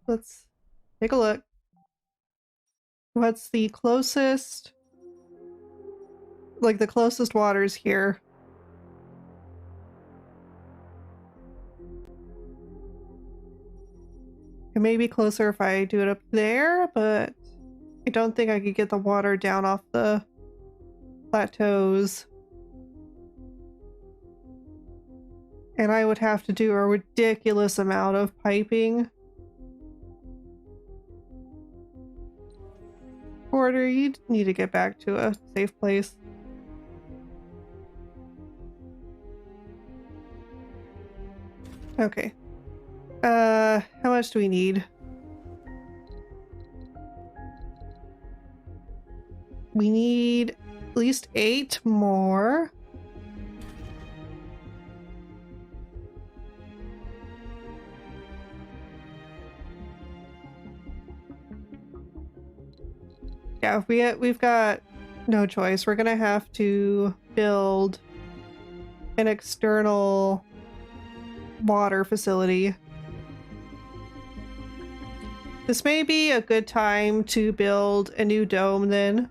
[SPEAKER 1] Let's take a look. What's the closest? Like the closest waters here. It may be closer if I do it up there, but I don't think I could get the water down off the plateaus. And I would have to do a ridiculous amount of piping. Porter, you need to get back to a safe place. Okay. How much do we need? We need at least 8 more. Yeah, we've got no choice. We're gonna have to build an external water facility. This may be a good time to build a new dome then.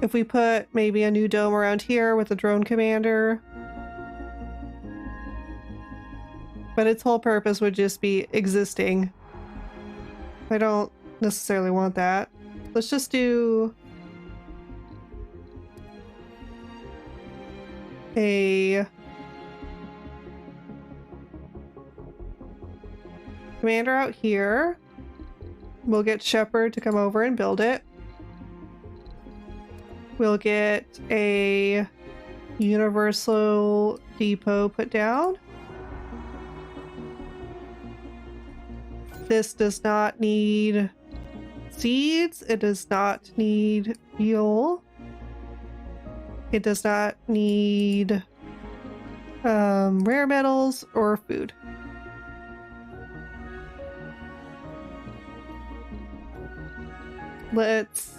[SPEAKER 1] If we put maybe a new dome around here with a drone commander. But its whole purpose would just be existing. I don't necessarily want that. Let's just do a commander out here. We'll get Shepard to come over and build it. We'll get a universal depot put down. This does not need seeds. It does not need fuel. It does not need Rare metals or food. Let's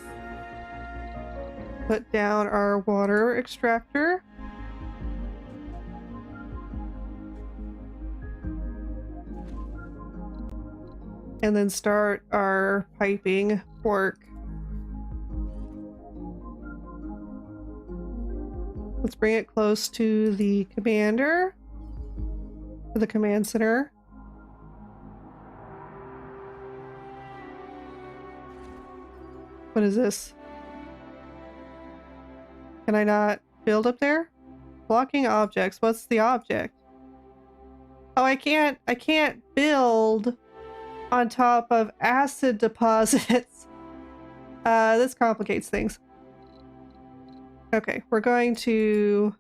[SPEAKER 1] put down our water extractor. And then start our piping work. Let's bring it close to the commander, to the command center. What is this? Can I not build up there? Blocking objects. What's the object? Oh, I can't build on top of acid deposits. This complicates things. Okay, we're going to...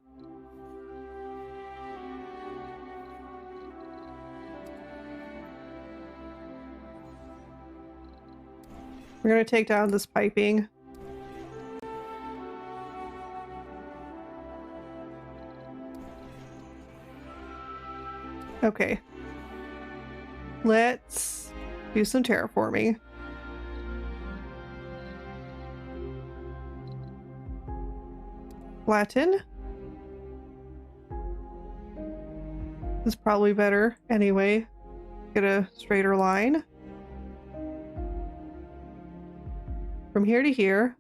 [SPEAKER 1] We're going to take down this piping. Okay. Let's do some terraforming. Flatten. This is probably better anyway. Get a straighter line. From here to here.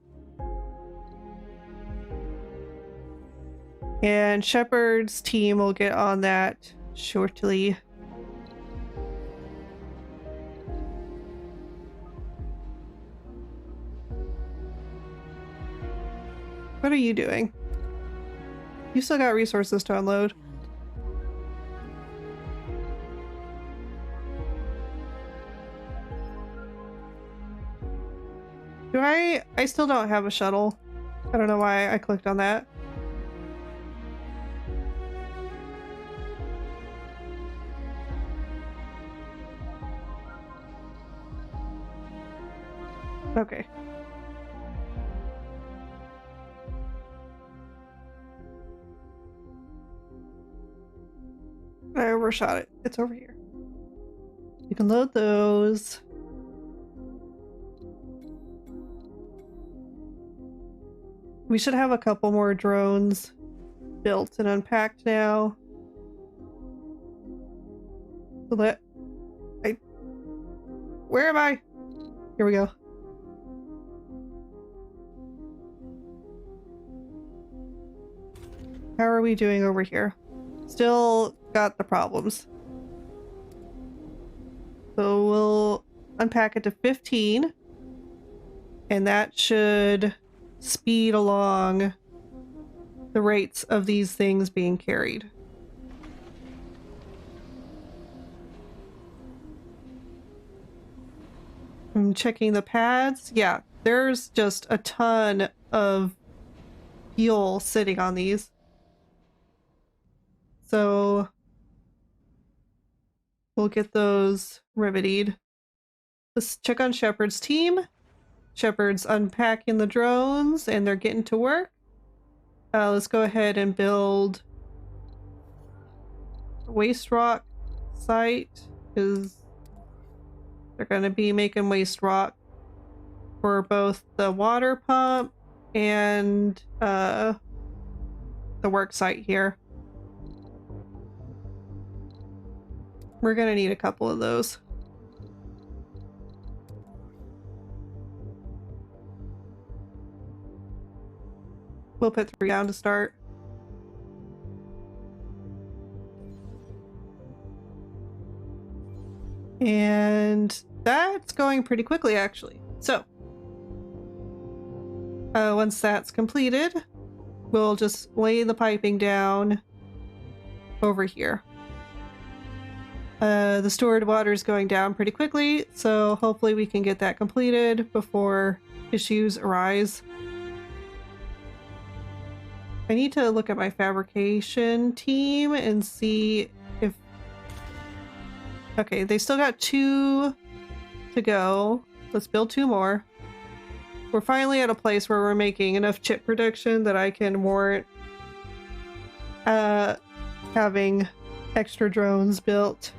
[SPEAKER 1] And Shepard's team will get on that shortly. What are you doing? You still got resources to unload. Do I still don't have a shuttle. I don't know why I clicked on that. Okay. I overshot it. It's over here. You can load those. We should have a couple more drones built and unpacked now. So where am I? Here we go. How are we doing over here? Still got the problems. So we'll unpack it to 15. And that should speed along the rates of these things being carried. I'm checking the pads. Yeah, there's just a ton of fuel sitting on these. So we'll get those remedied. Let's check on Shepard's team. Shepard's unpacking the drones and they're getting to work. Let's go ahead and build a waste rock site because they're going to be making waste rock for both the water pump and the work site here. We're going to need a couple of those. We'll put 3 down to start. And that's going pretty quickly, actually. So, once that's completed, we'll just lay the piping down over here. The stored water is going down pretty quickly, so hopefully we can get that completed before issues arise. I need to look at my fabrication team and see if... Okay, they still got 2 to go. Let's build 2 more. We're finally at a place where we're making enough chip production that I can warrant having extra drones built.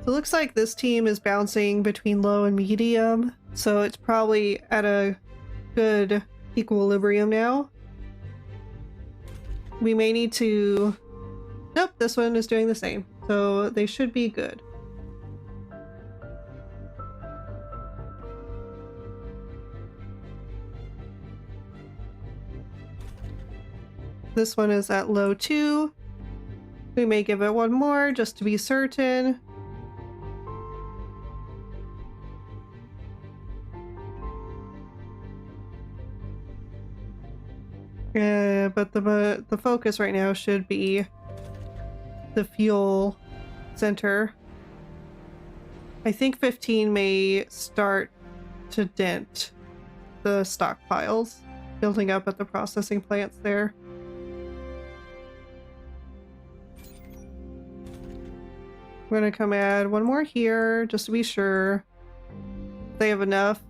[SPEAKER 1] So it looks like this team is bouncing between low and medium, so it's probably at a good equilibrium now. We may need to... Nope, this one is doing the same, so they should be good. This one is at low 2. We may give it one more just to be certain. But the focus right now should be the fuel center. I think 15 may start to dent the stockpiles building up at the processing plants there. We're gonna come add one more here just to be sure they have enough.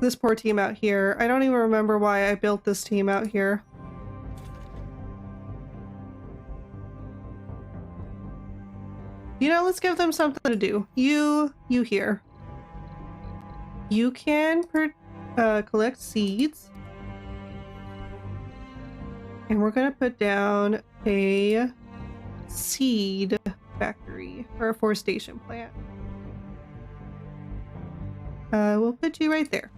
[SPEAKER 1] This poor team out here. I don't even remember why I built this team out here. You know, let's give them something to do. You here. You can collect seeds. And we're gonna put down a seed factory or a forestation plant. We'll put you right there.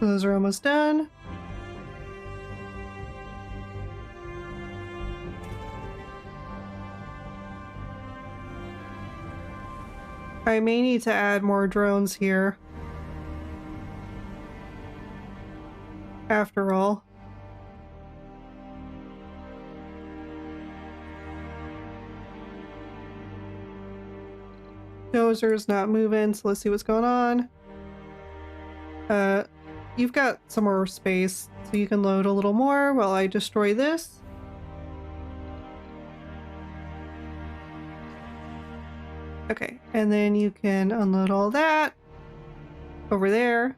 [SPEAKER 1] Those are almost done. I may need to add more drones here. After all. Dozer's not moving, so let's see what's going on. You've got some more space, so you can load a little more while I destroy this. Okay, and then you can unload all that over there.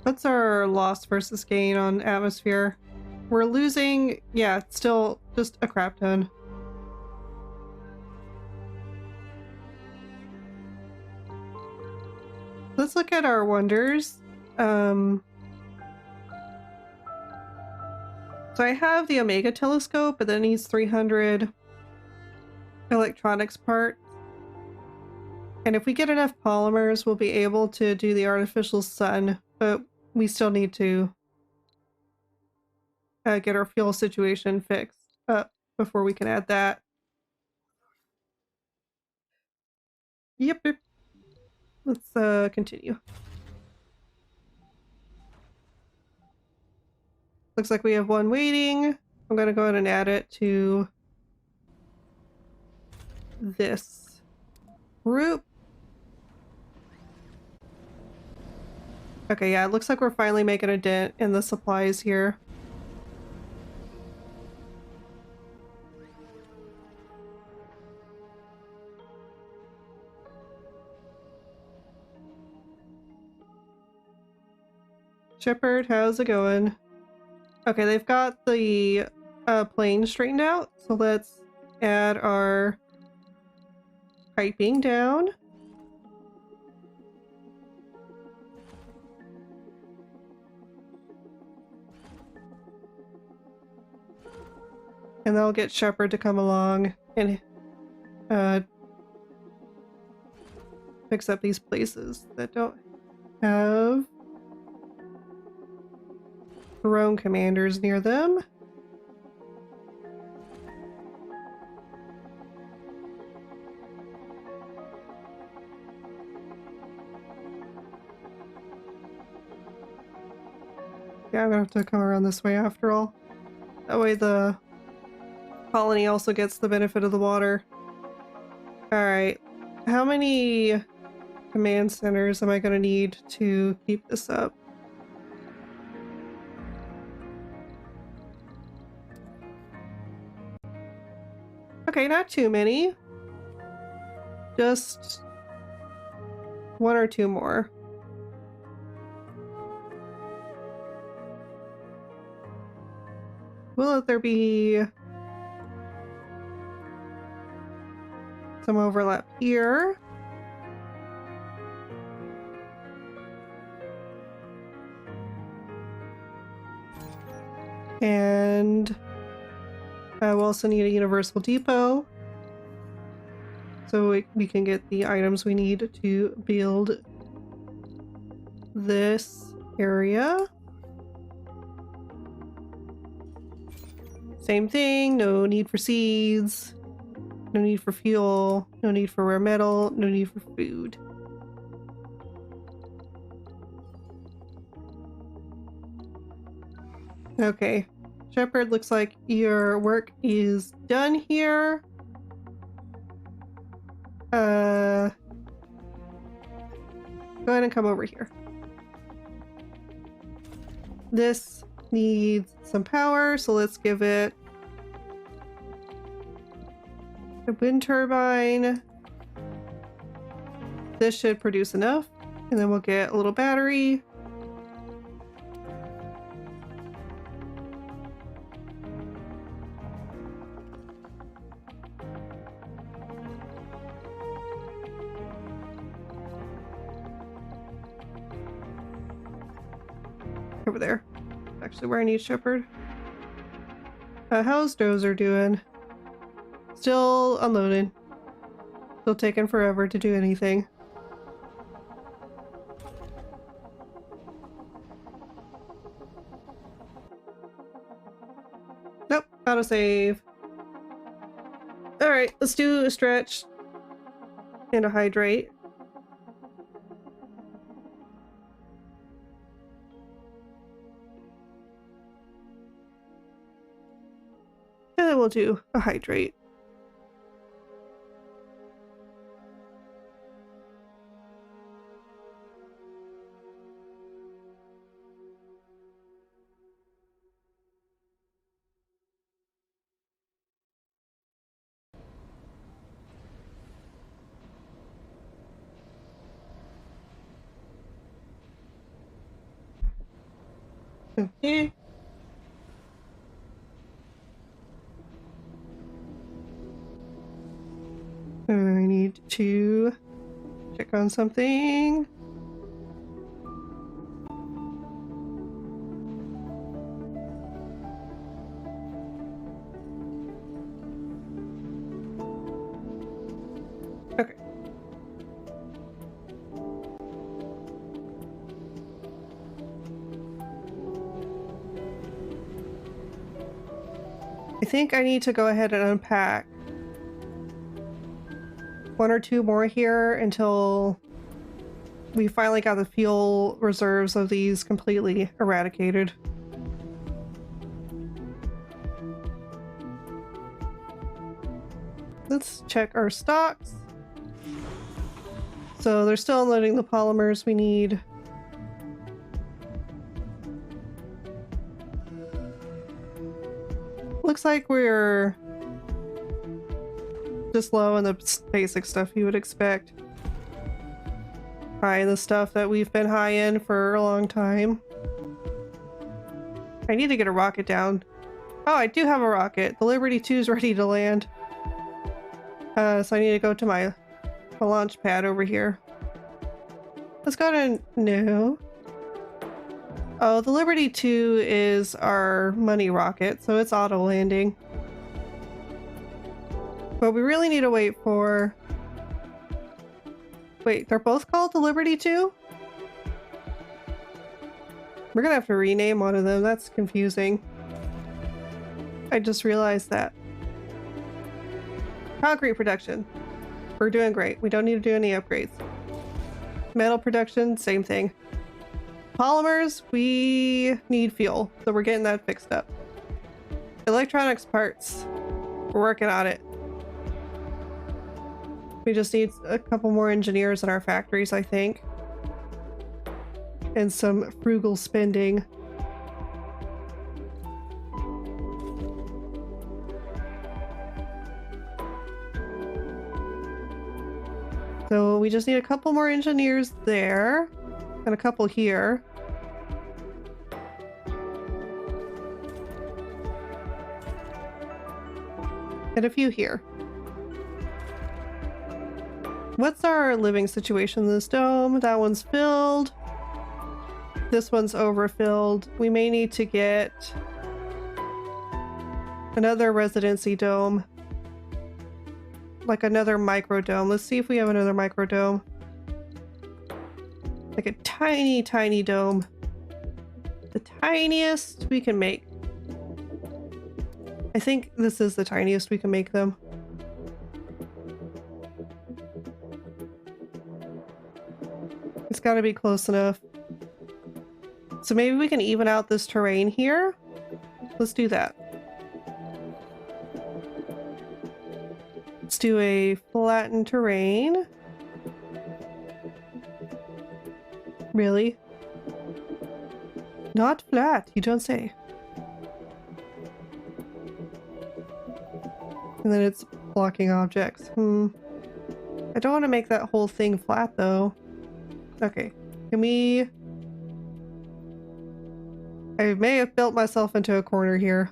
[SPEAKER 1] What's our loss versus gain on atmosphere? We're losing, yeah, still just a crap ton. Let's look at our wonders. So I have the Omega telescope, but that needs 300 electronics parts. And if we get enough polymers, we'll be able to do the artificial sun, but we still need to get our fuel situation fixed up before we can add that. Yep. Let's continue. Looks like we have one waiting. I'm gonna go ahead and add it to this group. Okay, yeah, it looks like we're finally making a dent in the supplies here. Shepard, how's it going? Okay, they've got the plane straightened out, so let's add our piping down. And that'll get Shepard to come along and fix up these places that don't have drone commanders near them. Yeah, I'm gonna have to come around this way after all. That way the colony also gets the benefit of the water. Alright. How many command centers am I gonna need to keep this up? Okay, not too many. Just one or two more. Will there be some overlap here? And we'll also need a universal depot. So we can get the items we need to build this area. Same thing, no need for seeds, no need for fuel, no need for rare metal, no need for food. Okay, Shepherd, looks like your work is done here. Go ahead and come over here. This needs some power, so let's give it a wind turbine. This should produce enough, and then we'll get a little battery. Over there. Actually, where I need Shepherd. How's Dozer doing? Still unloaded. Still taking forever to do anything. Nope, autosave. Alright, let's do a stretch and a hydrate. And then we'll do a hydrate. Okay. I need to check on something. Okay. I think I need to go ahead and unpack one or two more here until we finally got the fuel reserves of these completely eradicated. Let's check our stocks. So they're still unloading the polymers we need. Looks like we're just low on the basic stuff you would expect. High in the stuff that we've been high in for a long time. I need to get a rocket down. Oh, I do have a rocket. The Liberty 2 is ready to land. So I need to go to my launch pad over here. Let's go to... No. Oh, the Liberty 2 is our money rocket, so it's auto landing. But we really need to wait for... Wait, they're both called the Liberty 2? We're gonna have to rename one of them. That's confusing. I just realized that. Concrete production. We're doing great. We don't need to do any upgrades. Metal production, same thing. Polymers, we need fuel, so we're getting that fixed up. Electronics parts, we're working on it. We just need a couple more engineers in our factories, I think. And some frugal spending. So we just need a couple more engineers there. And a couple here. And a few here. What's our living situation in this dome? That one's filled. This one's overfilled. We may need to get another residency dome. Like another micro dome. Let's see if we have another micro dome. Like a tiny, tiny dome. The tiniest we can make. I think this is the tiniest we can make them. It's got to be close enough. So maybe we can even out this terrain here. Let's do that. Let's do a flattened terrain. Really? Not flat, you don't say. And then it's blocking objects. I don't want to make that whole thing flat though. Okay, can we... I may have built myself into a corner here.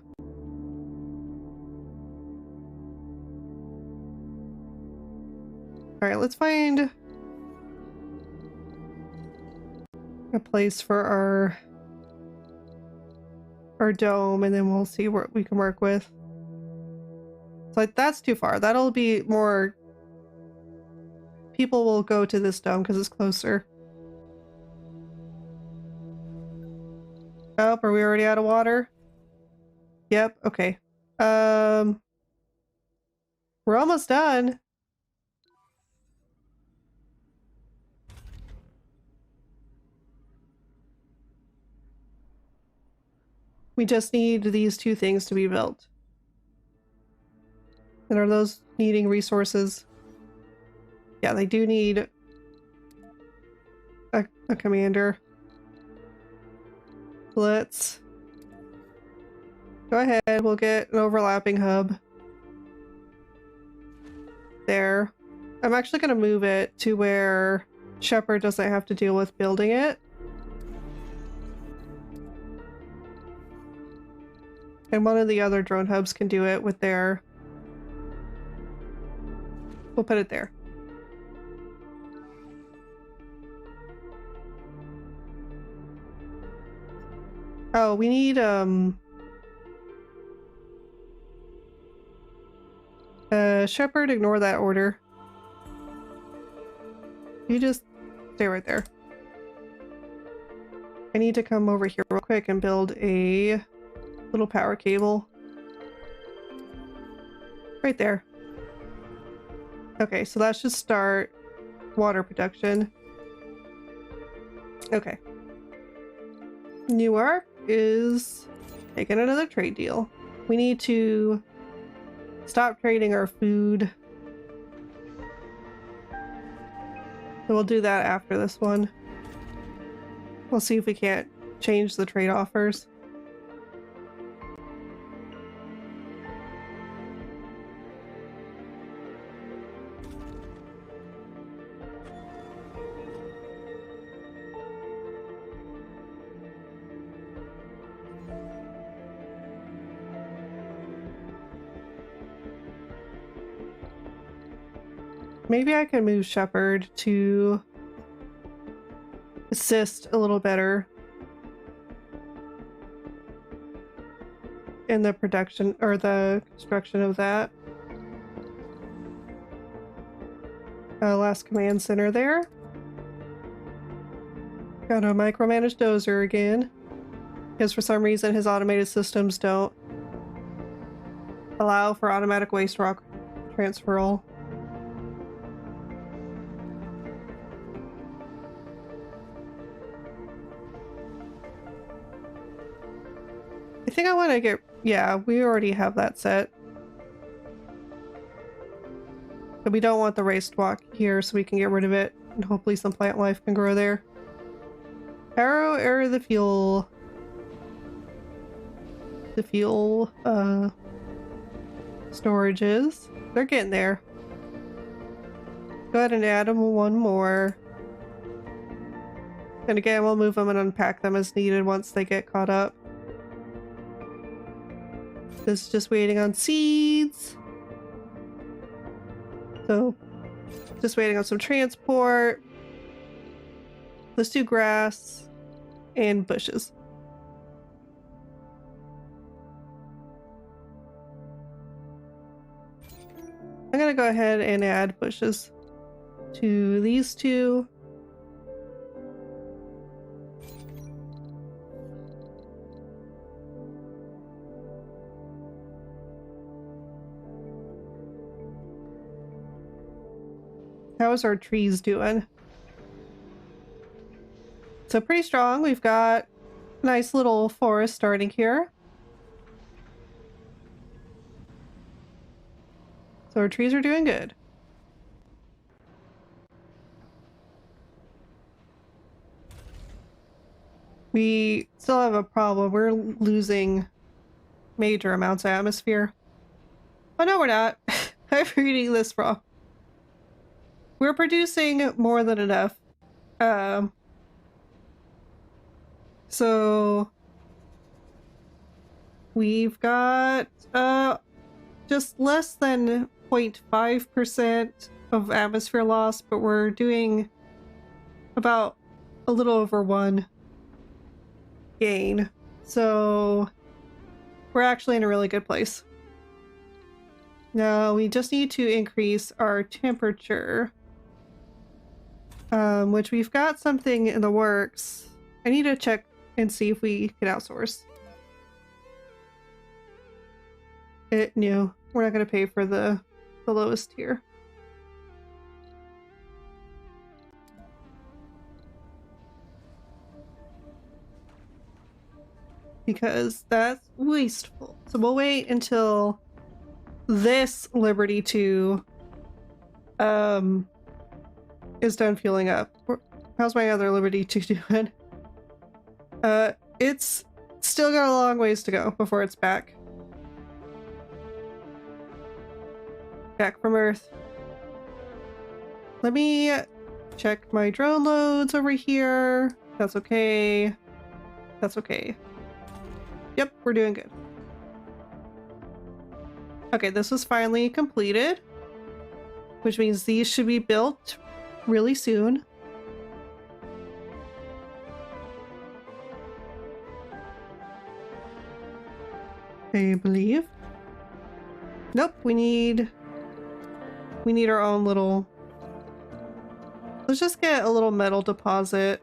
[SPEAKER 1] Alright, let's find a place for our dome, and then we'll see what we can work with. So that's too far. That'll be more... People will go to this dome because it's closer. Oh, are we already out of water? Yep, okay. We're almost done. We just need these two things to be built. And are those needing resources? Yeah, they do need a commander. Let's go ahead. We'll get an overlapping hub. There. I'm actually going to move it to where Shepard doesn't have to deal with building it. And one of the other drone hubs can do it with their... We'll put it there. Oh, we need, Shepard, ignore that order. You just stay right there. I need to come over here real quick and build a little power cable. Right there. Okay, so that should start water production. Okay. Newark is making another trade deal. We need to stop trading our food. So we'll do that after this one. We'll see if we can't change the trade offers. Maybe I can move Shepard to assist a little better in the production or the construction of that. Last command center there. Got a micromanage Dozer again, because for some reason his automated systems don't allow for automatic waste rock transferal. think I want to get... Yeah, we already have that set. But we don't want the raised walk here, so we can get rid of it. And hopefully some plant life can grow there. Arrow the fuel. The fuel, storages. They're getting there. Go ahead and add them one more. And again, we'll move them and unpack them as needed once they get caught up. This is just waiting on seeds. So, just waiting on some transport. Let's do grass and bushes. I'm gonna go ahead and add bushes to these two. How's our trees doing? So pretty strong. We've got a nice little forest starting here. So our trees are doing good. We still have a problem. We're losing major amounts of atmosphere. Oh no, we're not. I'm reading this wrong. We're producing more than enough. So we've got just less than 0.5% of atmosphere loss, but we're doing about a little over 1 gain. So we're actually in a really good place. Now we just need to increase our temperature. Which we've got something in the works. I need to check and see if we can outsource. No, we're not going to pay for the lowest tier. Because that's wasteful. So we'll wait until this Liberty 2 is done fueling up. How's my other Liberty 2 doing? It's still got a long ways to go before it's back. Back from Earth. Let me check my drone loads over here. That's okay. That's okay. Yep, we're doing good. Okay, this was finally completed, which means these should be built really soon. I believe. Nope, we need our own little... Let's just get a little metal deposit.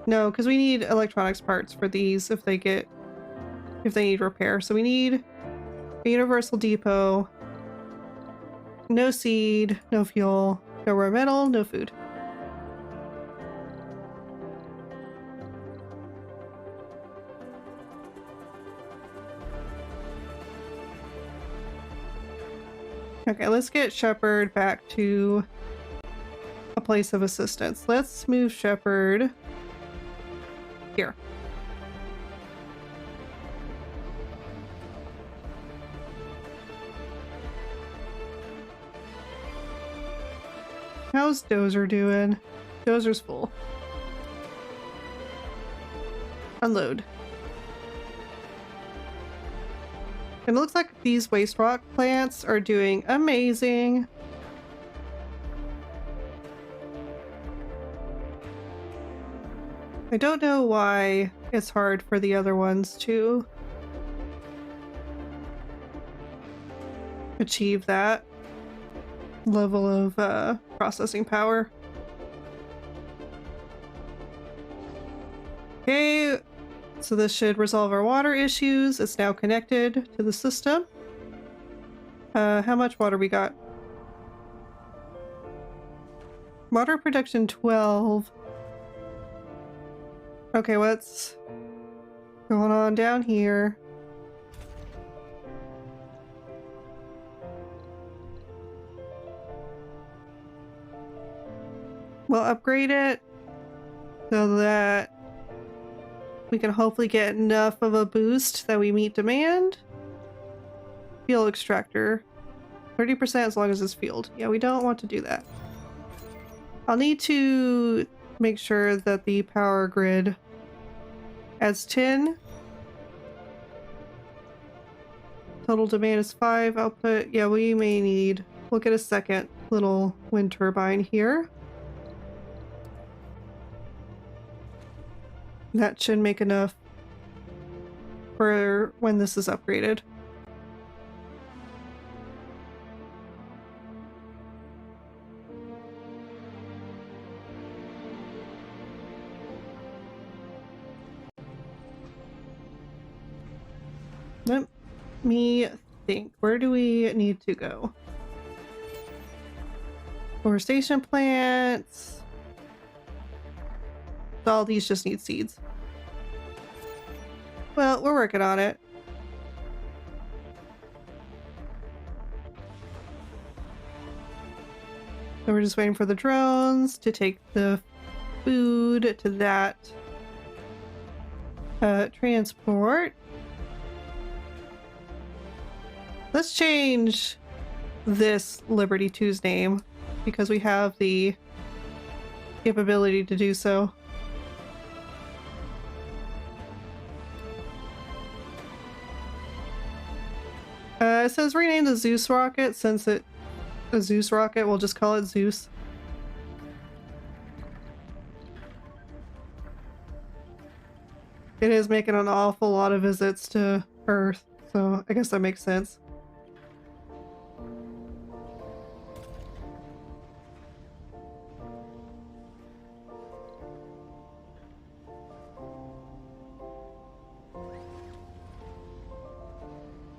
[SPEAKER 1] No, because we need electronics parts for these if they need repair. So we need a universal depot. No seed, no fuel, no rare metal, no food. Okay, let's get Shepard back to a place of assistance. Let's move Shepard here. How's Dozer doing? Dozer's full. Unload. And it looks like these waste rock plants are doing amazing. I don't know why it's hard for the other ones to achieve that level of processing power. Okay, so this should resolve our water issues. It's now connected to the system. How much water we got? Water production 12. Okay, what's going on down here? We'll upgrade it so that we can hopefully get enough of a boost that we meet demand. Fuel extractor. 30% as long as it's fueled. Yeah, we don't want to do that. I'll need to make sure that the power grid adds 10. Total demand is 5. Output, yeah, we may need... We'll get a second little wind turbine here. That should make enough for when this is upgraded. Let me think. Where do we need to go? Forestation plants. All these just need seeds. Well, we're working on it. So we're just waiting for the drones to take the food to that transport. Let's change this Liberty 2's name because we have the capability to do so. It says rename the Zeus rocket since a Zeus rocket, we'll just call it Zeus. It is making an awful lot of visits to Earth, so I guess that makes sense.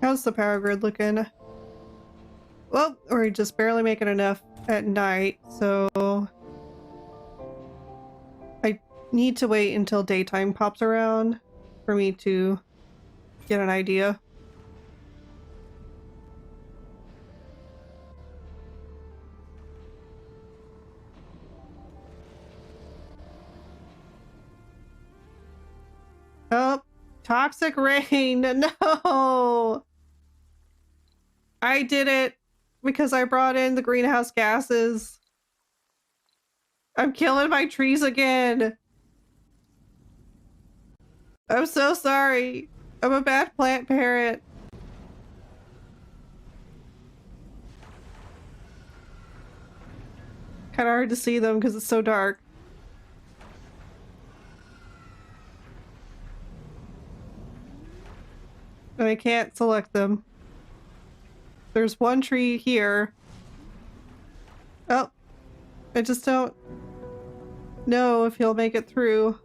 [SPEAKER 1] How's the power grid looking? Well, we're just barely making enough at night, so I need to wait until daytime pops around for me to get an idea. Oh, toxic rain! No! I did it because I brought in the greenhouse gases. I'm killing my trees again. I'm so sorry. I'm a bad plant parent. Kind of hard to see them because it's so dark. And I can't select them. There's one tree here. Oh, I just don't know if he'll make it through.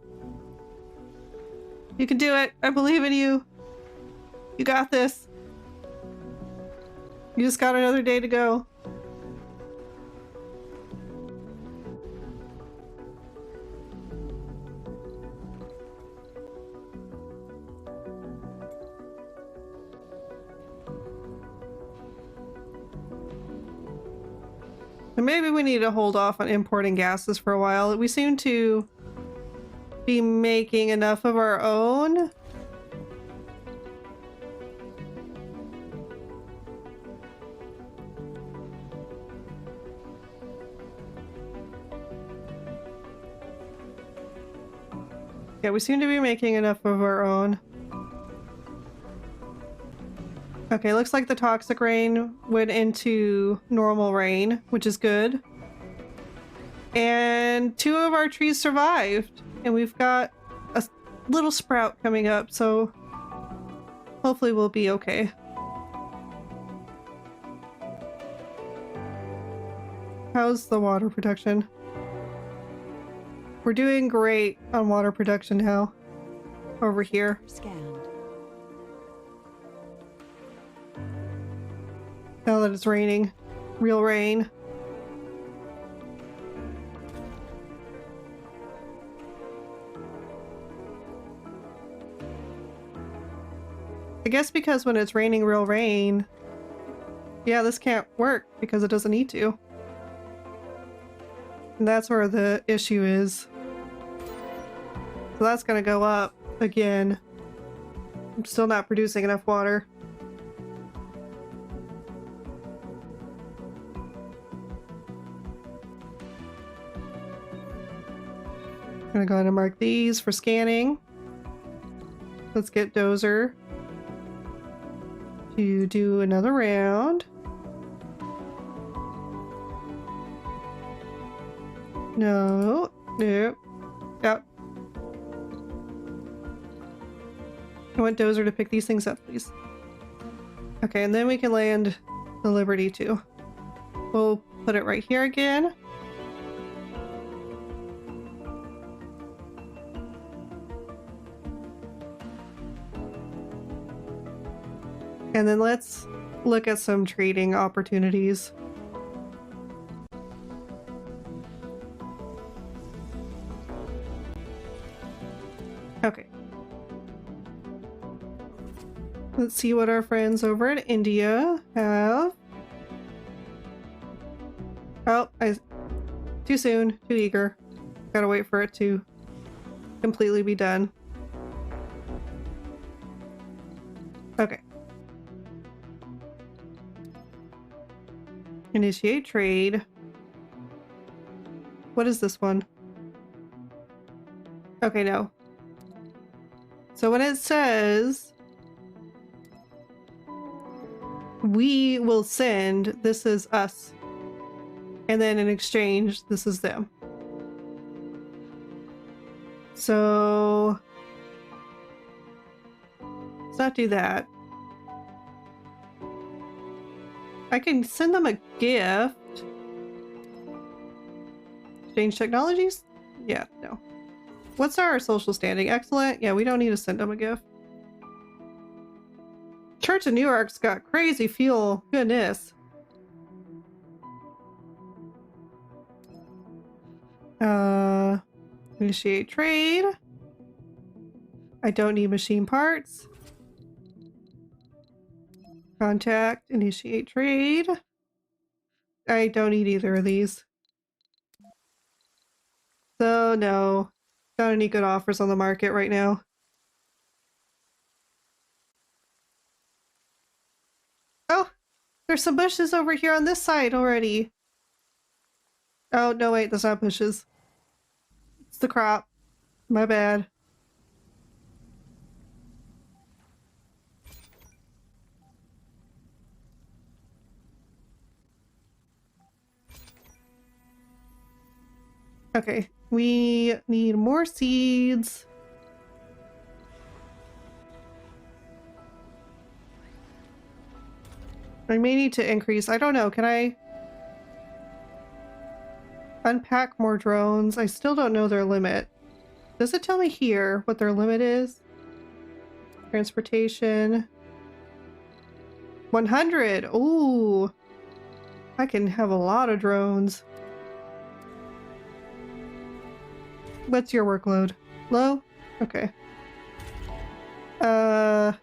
[SPEAKER 1] You can do it. I believe in you. You got this. You just got another day to go. And maybe we need to hold off on importing gases for a while. We seem to be making enough of our own. Yeah, we seem to be making enough of our own. Okay, looks like the toxic rain went into normal rain, which is good. And 2 of our trees survived. And we've got a little sprout coming up, so hopefully we'll be okay. How's the water production? We're doing great on water production now. Over here.
[SPEAKER 3] Scanned.
[SPEAKER 1] Now that it's raining. Real rain. I guess because when it's raining real rain, yeah, this can't work because it doesn't need to. And that's where the issue is. So that's gonna go up again. I'm still not producing enough water. I'm gonna go ahead and mark these for scanning. Let's get Dozer to do another round. No, no. Yep. I want Dozer to pick these things up, please. Okay, and then we can land the Liberty too. We'll put it right here again. And then let's look at some trading opportunities. Okay. Let's see what our friends over in India have. Oh, too soon, too eager. Gotta wait for it to completely be done. Okay. Initiate trade. What is this one? Okay, no. So when it says we will send, this is us. And then in exchange, this is them. So let's not do that. I can send them a gift. Exchange technologies? Yeah, no. What's our social standing? Excellent. Yeah, we don't need to send them a gift. Church of New York's got crazy fuel. Goodness. Initiate trade. I don't need machine parts. Contact, initiate trade. I don't need either of these. So no, not any good offers on the market right now. Oh, there's some bushes over here on this side already. Oh, no, wait, that's not bushes. It's the crop. My bad. Okay, we need more seeds. I may need to increase. I don't know. Can I unpack more drones? I still don't know their limit. Does it tell me here what their limit is? Transportation. 100. Ooh. I can have a lot of drones. What's your workload? Low? Okay. I'm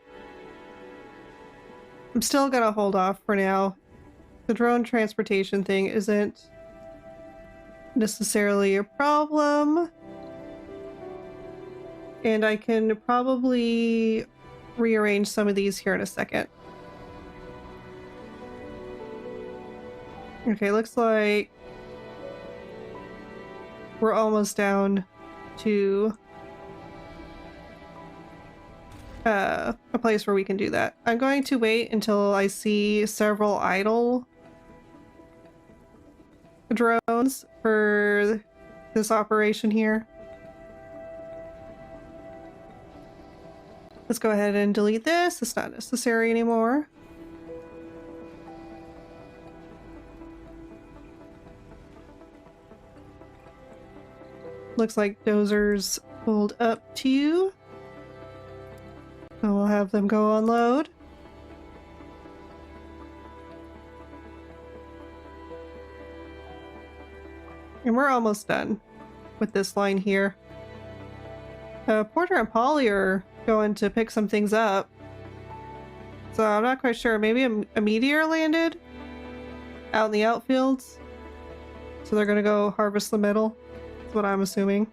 [SPEAKER 1] still gonna hold off for now. The drone transportation thing isn't necessarily a problem. And I can probably rearrange some of these here in a second. Okay, looks like we're almost down to a place where we can do that. I'm going to wait until I see several idle drones for this operation here. Let's go ahead and delete this. It's not necessary anymore. Looks like Dozer's pulled up to you. So we'll have them go unload. And we're almost done with this line here. Porter and Polly are going to pick some things up. So I'm not quite sure. Maybe a meteor landed out in the outfields. So they're gonna go harvest the metal. That's what I'm assuming.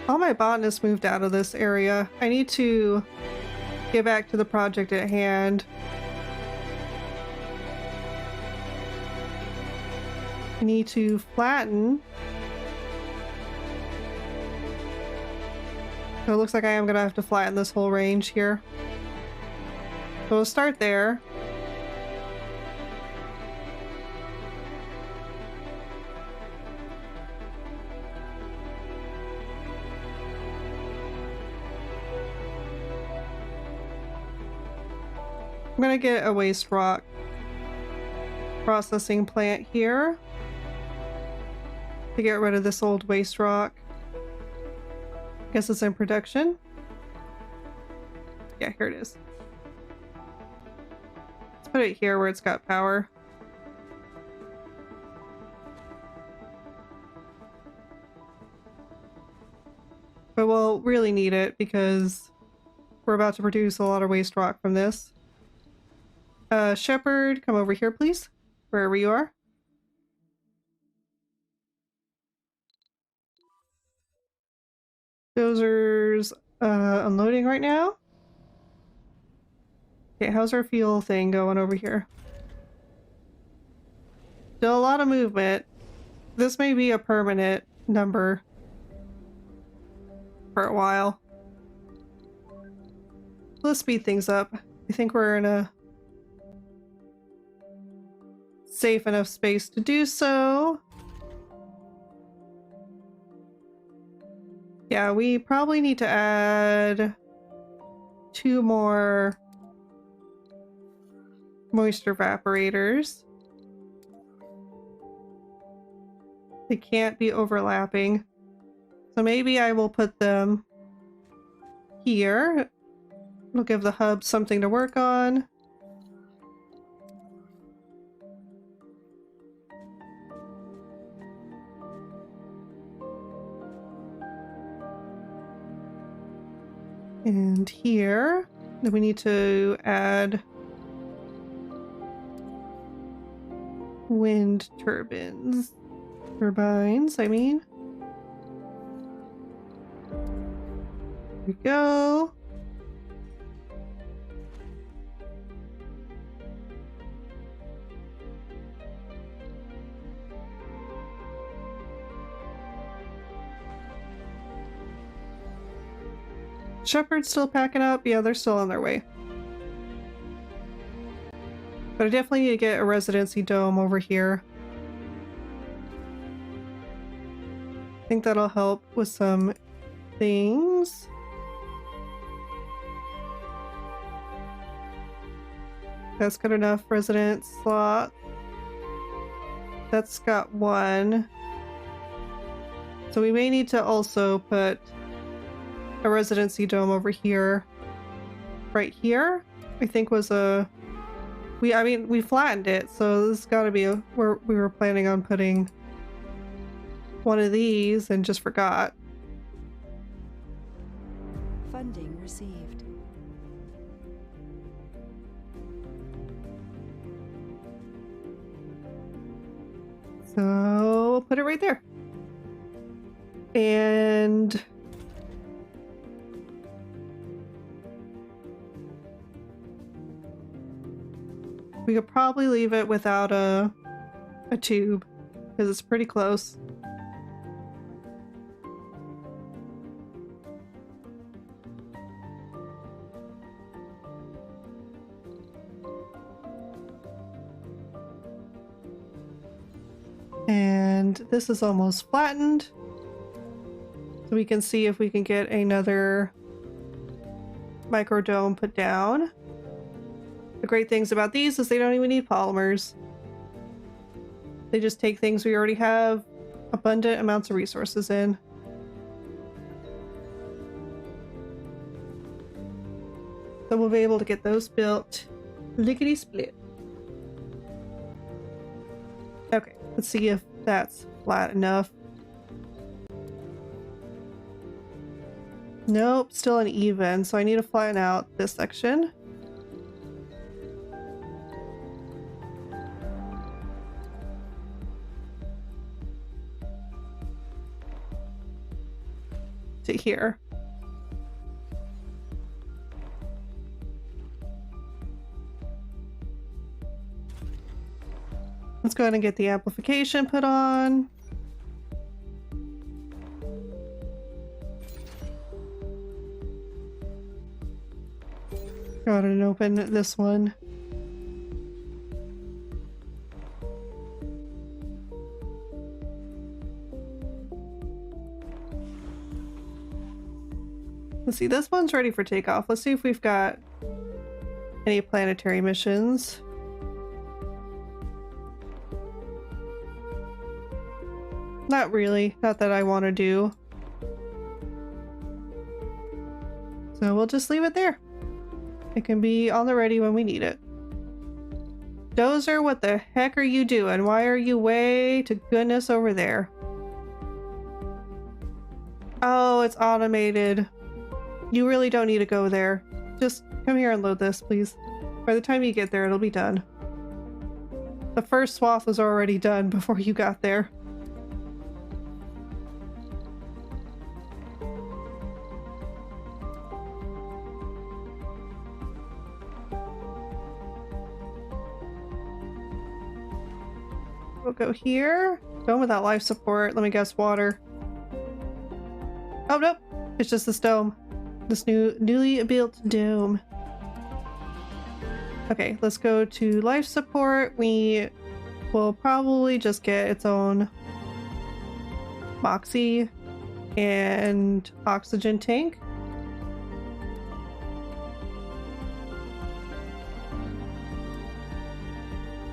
[SPEAKER 1] All my botanists moved out of this area. I need to get back to the project at hand. I need to flatten. So it looks like I am gonna have to flatten this whole range here. So we'll start there. I'm gonna get a waste rock processing plant here to get rid of this old waste rock. Guess it's in production. Yeah, here it is. Let's put it here where it's got power. But we'll really need it because we're about to produce a lot of waste rock from this. Shepherd, come over here, please. Wherever you are. Dozer's unloading right now. Okay, how's our fuel thing going over here? Still a lot of movement. This may be a permanent number for a while. Let's speed things up. I think we're in a safe enough space to do so. Yeah, we probably need to add 2 more moisture evaporators. They can't be overlapping. So maybe I will put them here. It'll give the hub something to work on. And here, then we need to add wind turbines. Turbines, I mean. There we go. Shepherd's still packing up? Yeah, they're still on their way. But I definitely need to get a residency dome over here. I think that'll help with some things. That's good enough resident slot. That's got 1. So we may need to also put a residency dome over here. Right here, I think was a... I mean, we flattened it, so this has got to be where we were planning on putting one of these and just forgot.
[SPEAKER 3] Funding received.
[SPEAKER 1] So we'll put it right there. And we could probably leave it without a tube because it's pretty close. And this is almost flattened. So we can see if we can get another microdome put down. The great things about these is they don't even need polymers. They just take things we already have abundant amounts of resources in. So we'll be able to get those built lickety split. Let's see if that's flat enough. Nope, still uneven, so I need to flatten out this section. To here. Let's go ahead and get the amplification put on. Go ahead and open this one. Let's see, this one's ready for takeoff. Let's see if we've got any planetary missions. Not really. Not that I want to do. So we'll just leave it there. It can be on the ready when we need it. Dozer, what the heck are you doing? Why are you way to goodness over there? Oh, it's automated. You really don't need to go there. Just come here and load this, please. By the time you get there, it'll be done. The first swath was already done before you got there. We'll go here. Going without life support. Let me guess, water. Oh, nope. It's just this dome. This newly built dome. Okay, let's go to life support. We will probably just get its own Moxie and oxygen tank.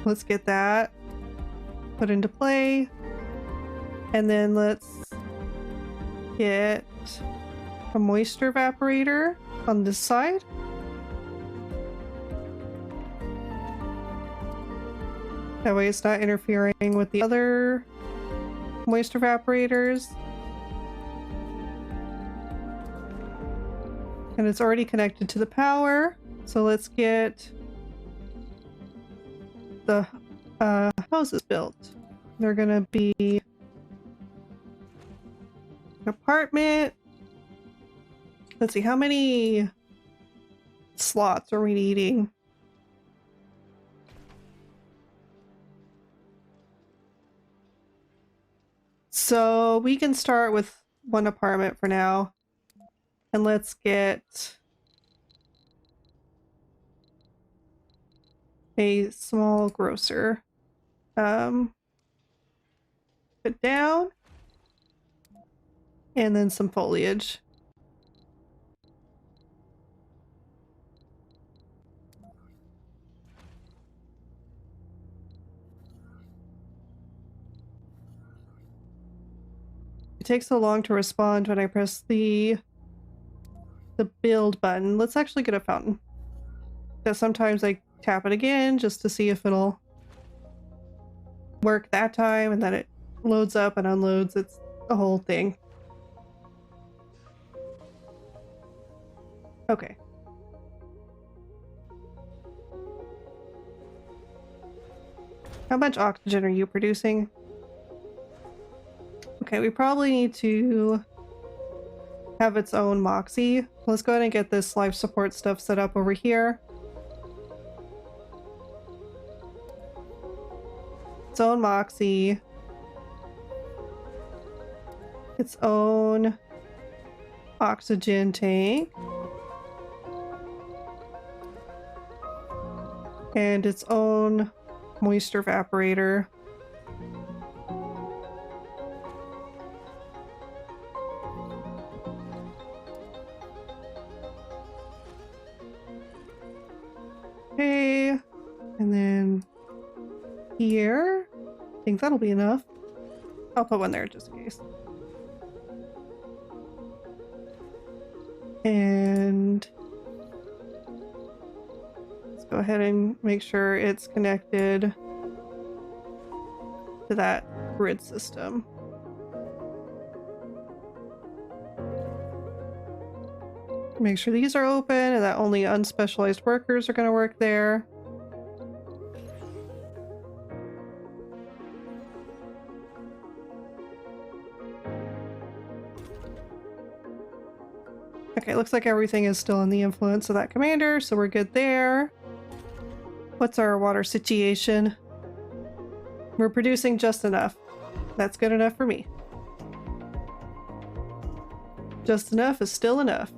[SPEAKER 1] Let's get that put into play. And then let's get a moisture evaporator on this side. That way it's not interfering with the other moisture evaporators. And it's already connected to the power. So let's get the houses built. They're gonna be an apartment. Let's see, how many slots are we needing? So we can start with one apartment for now. And let's get a small grocer. Put down. And then some foliage. It takes so long to respond when I press the build button. Let's actually get a fountain. Because sometimes I tap it again just to see if it'll work that time, and then it loads up and unloads. It's the whole thing. Okay. How much oxygen are you producing? Okay, we probably need to have its own Moxie. Let's go ahead and get this life support stuff set up over here. Its own Moxie. Its own oxygen tank. And its own moisture evaporator. Okay, and then here, I think that'll be enough. I'll put one there just in case. And let's go ahead and make sure it's connected to that grid system. Make sure these are open and that only unspecialized workers are going to work there. Okay, looks like everything is still in the influence of that commander, so we're good there. What's our water situation? We're producing just enough. That's good enough for me. Just enough is still enough.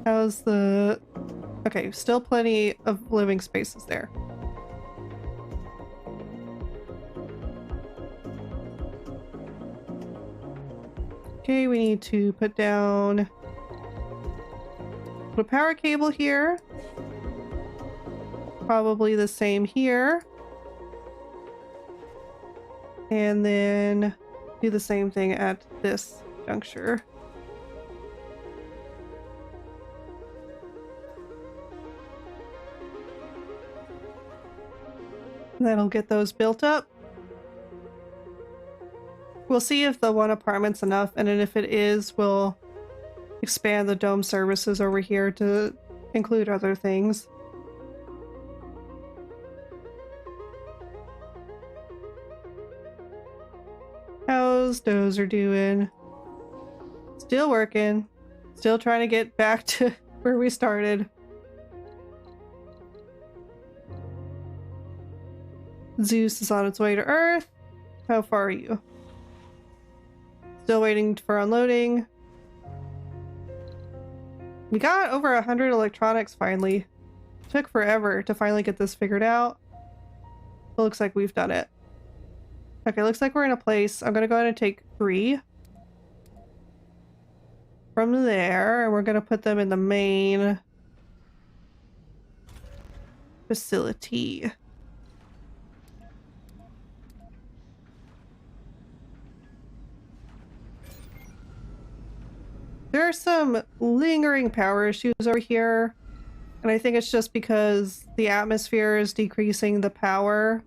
[SPEAKER 1] How's the... Okay, still plenty of living spaces there. Okay, we need to put down a power cable here. Probably the same here. And then do the same thing at this juncture. That'll get those built up. We'll see if the one apartment's enough, and then if it is, we'll expand the dome services over here to include other things. How's Dozer doing? Still working. Still trying to get back to where we started. Zeus is on its way to Earth. How far are you? Still waiting for unloading. We got over 100 electronics finally. Took forever to finally get this figured out. It looks like we've done it. Okay, looks like we're in a place. I'm gonna go ahead and take 3 from there, and we're gonna put them in the main facility. There are some lingering power issues over here, and I think it's just because the atmosphere is decreasing the power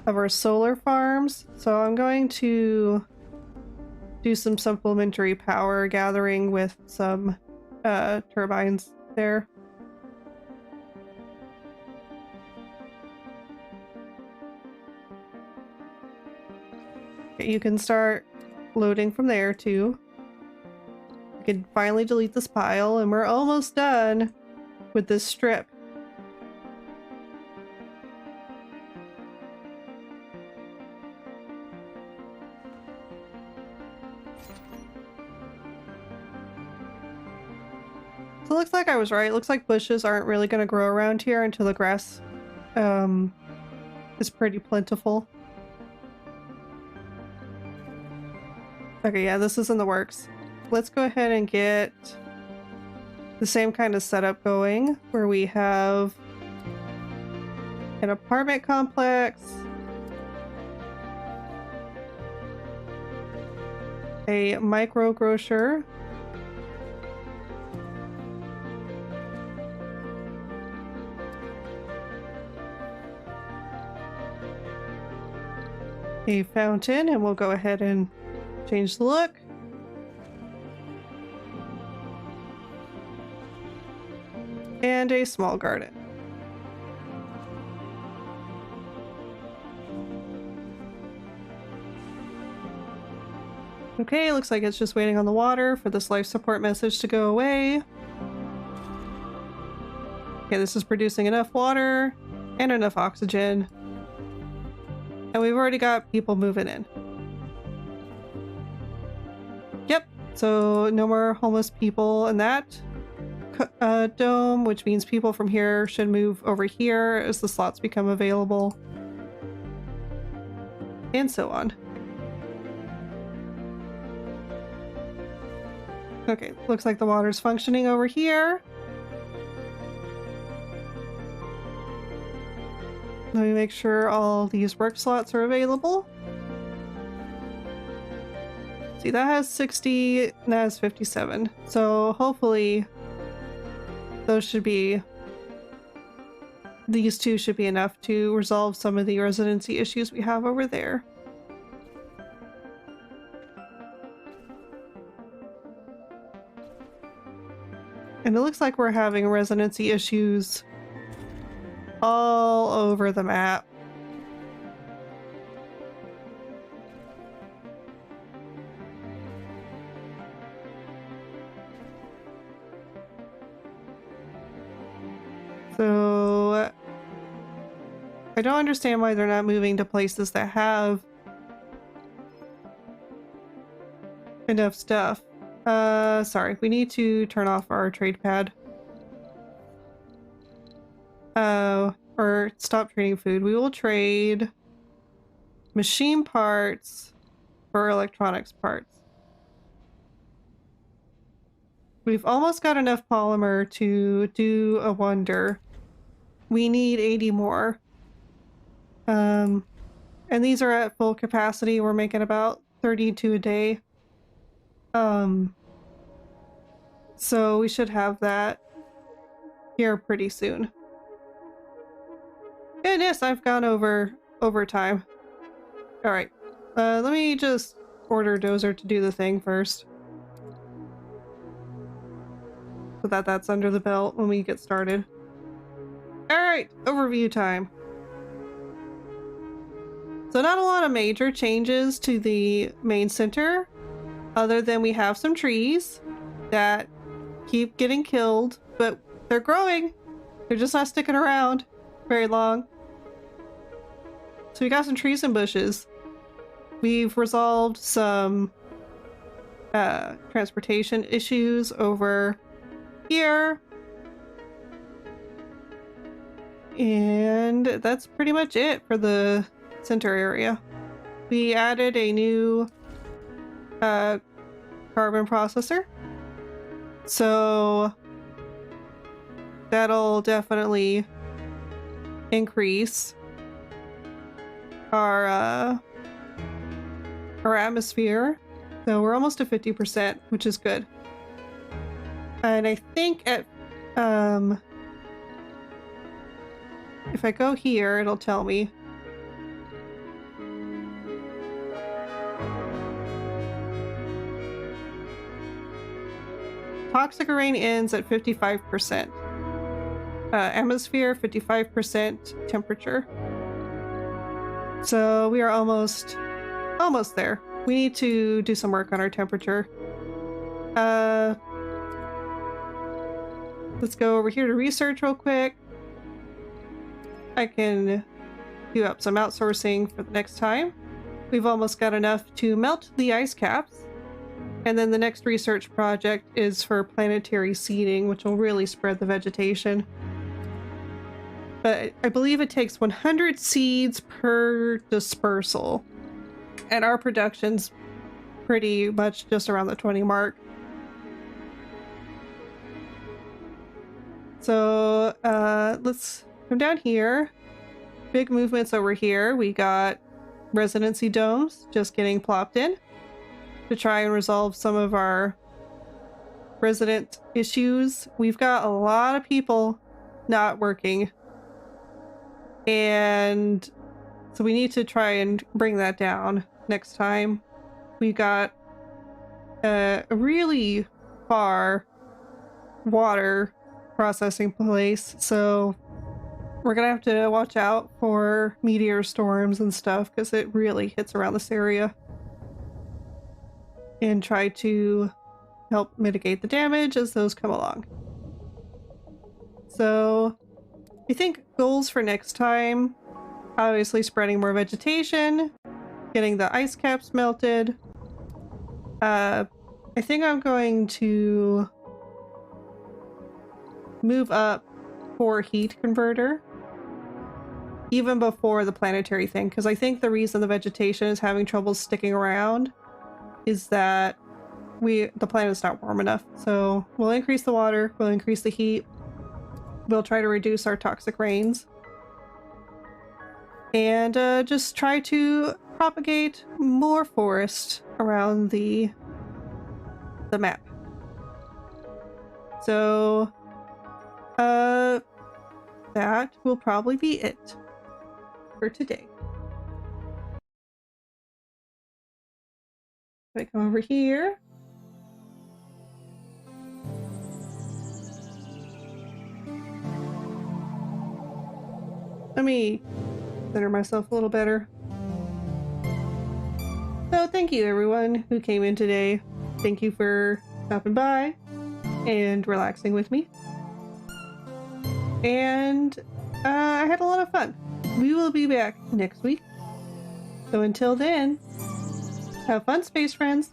[SPEAKER 1] of our solar farms. So I'm going to do some supplementary power gathering with some turbines there. Okay, you can start loading from there too. We can finally delete this pile, and we're almost done with this strip. So it looks like I was right. It looks like bushes aren't really going to grow around here until the grass is pretty plentiful. Okay, yeah, this is in the works. Let's go ahead and get the same kind of setup going, where we have an apartment complex, a micro grocer, a fountain, and we'll go ahead and change the look. And a small garden. Okay, looks like it's just waiting on the water for this life support message to go away. Okay, this is producing enough water and enough oxygen. And we've already got people moving in. Yep, so no more homeless people in that dome, which means people from here should move over here as the slots become available. And so on. Okay, looks like the water's functioning over here. Let me make sure all these work slots are available. See, that has 60, and that has 57. So hopefully these two should be enough to resolve some of the residency issues we have over there. And it looks like we're having residency issues all over the map. So I don't understand why they're not moving to places that have enough stuff. Sorry, we need to turn off our trade pad. Or stop trading food. We will trade machine parts for electronics parts. We've almost got enough polymer to do a wonder. We need 80 more. And these are at full capacity. We're making about 32 a day. So we should have that here pretty soon. Goodness, I've gone over time. Alright. Let me just order Dozer to do the thing first. So that that's under the belt when we get started. Alright, overview time. So not a lot of major changes to the main center, other than we have some trees that keep getting killed, but they're growing. They're just not sticking around very long. So we got some trees and bushes. We've resolved some transportation issues over here. And that's pretty much it for the center area. We added a new carbon processor. So that'll definitely increase our atmosphere. So we're almost at 50%, which is good. And I think at if I go here, it'll tell me. Toxic rain ends at 55%. Atmosphere, 55% temperature. So we are almost there. We need to do some work on our temperature. Let's go over here to research real quick. I can do up some outsourcing for the next time. We've almost got enough to melt the ice caps. And then the next research project is for planetary seeding, which will really spread the vegetation. But I believe it takes 100 seeds per dispersal. And our production's pretty much just around the 20 mark. So let's come down here. Big movements over here. We got residency domes just getting plopped in to try and resolve some of our resident issues. We've got a lot of people not working. And so we need to try and bring that down next time. We got a really far water processing place, so we're gonna have to watch out for meteor storms and stuff because it really hits around this area, and try to help mitigate the damage as those come along. So I think goals for next time, obviously spreading more vegetation, getting the ice caps melted. I think I'm going to move up for heat converter even before the planetary thing, because I think the reason the vegetation is having trouble sticking around is that the planet's not warm enough. So we'll increase the water, we'll increase the heat, we'll try to reduce our toxic rains, and just try to propagate more forest around the map. So, that will probably be it for today. If I come over here. Let me center myself a little better. So thank you everyone who came in today. Thank you for stopping by and relaxing with me. And I had a lot of fun. We will be back next week. So until then, have fun, space friends.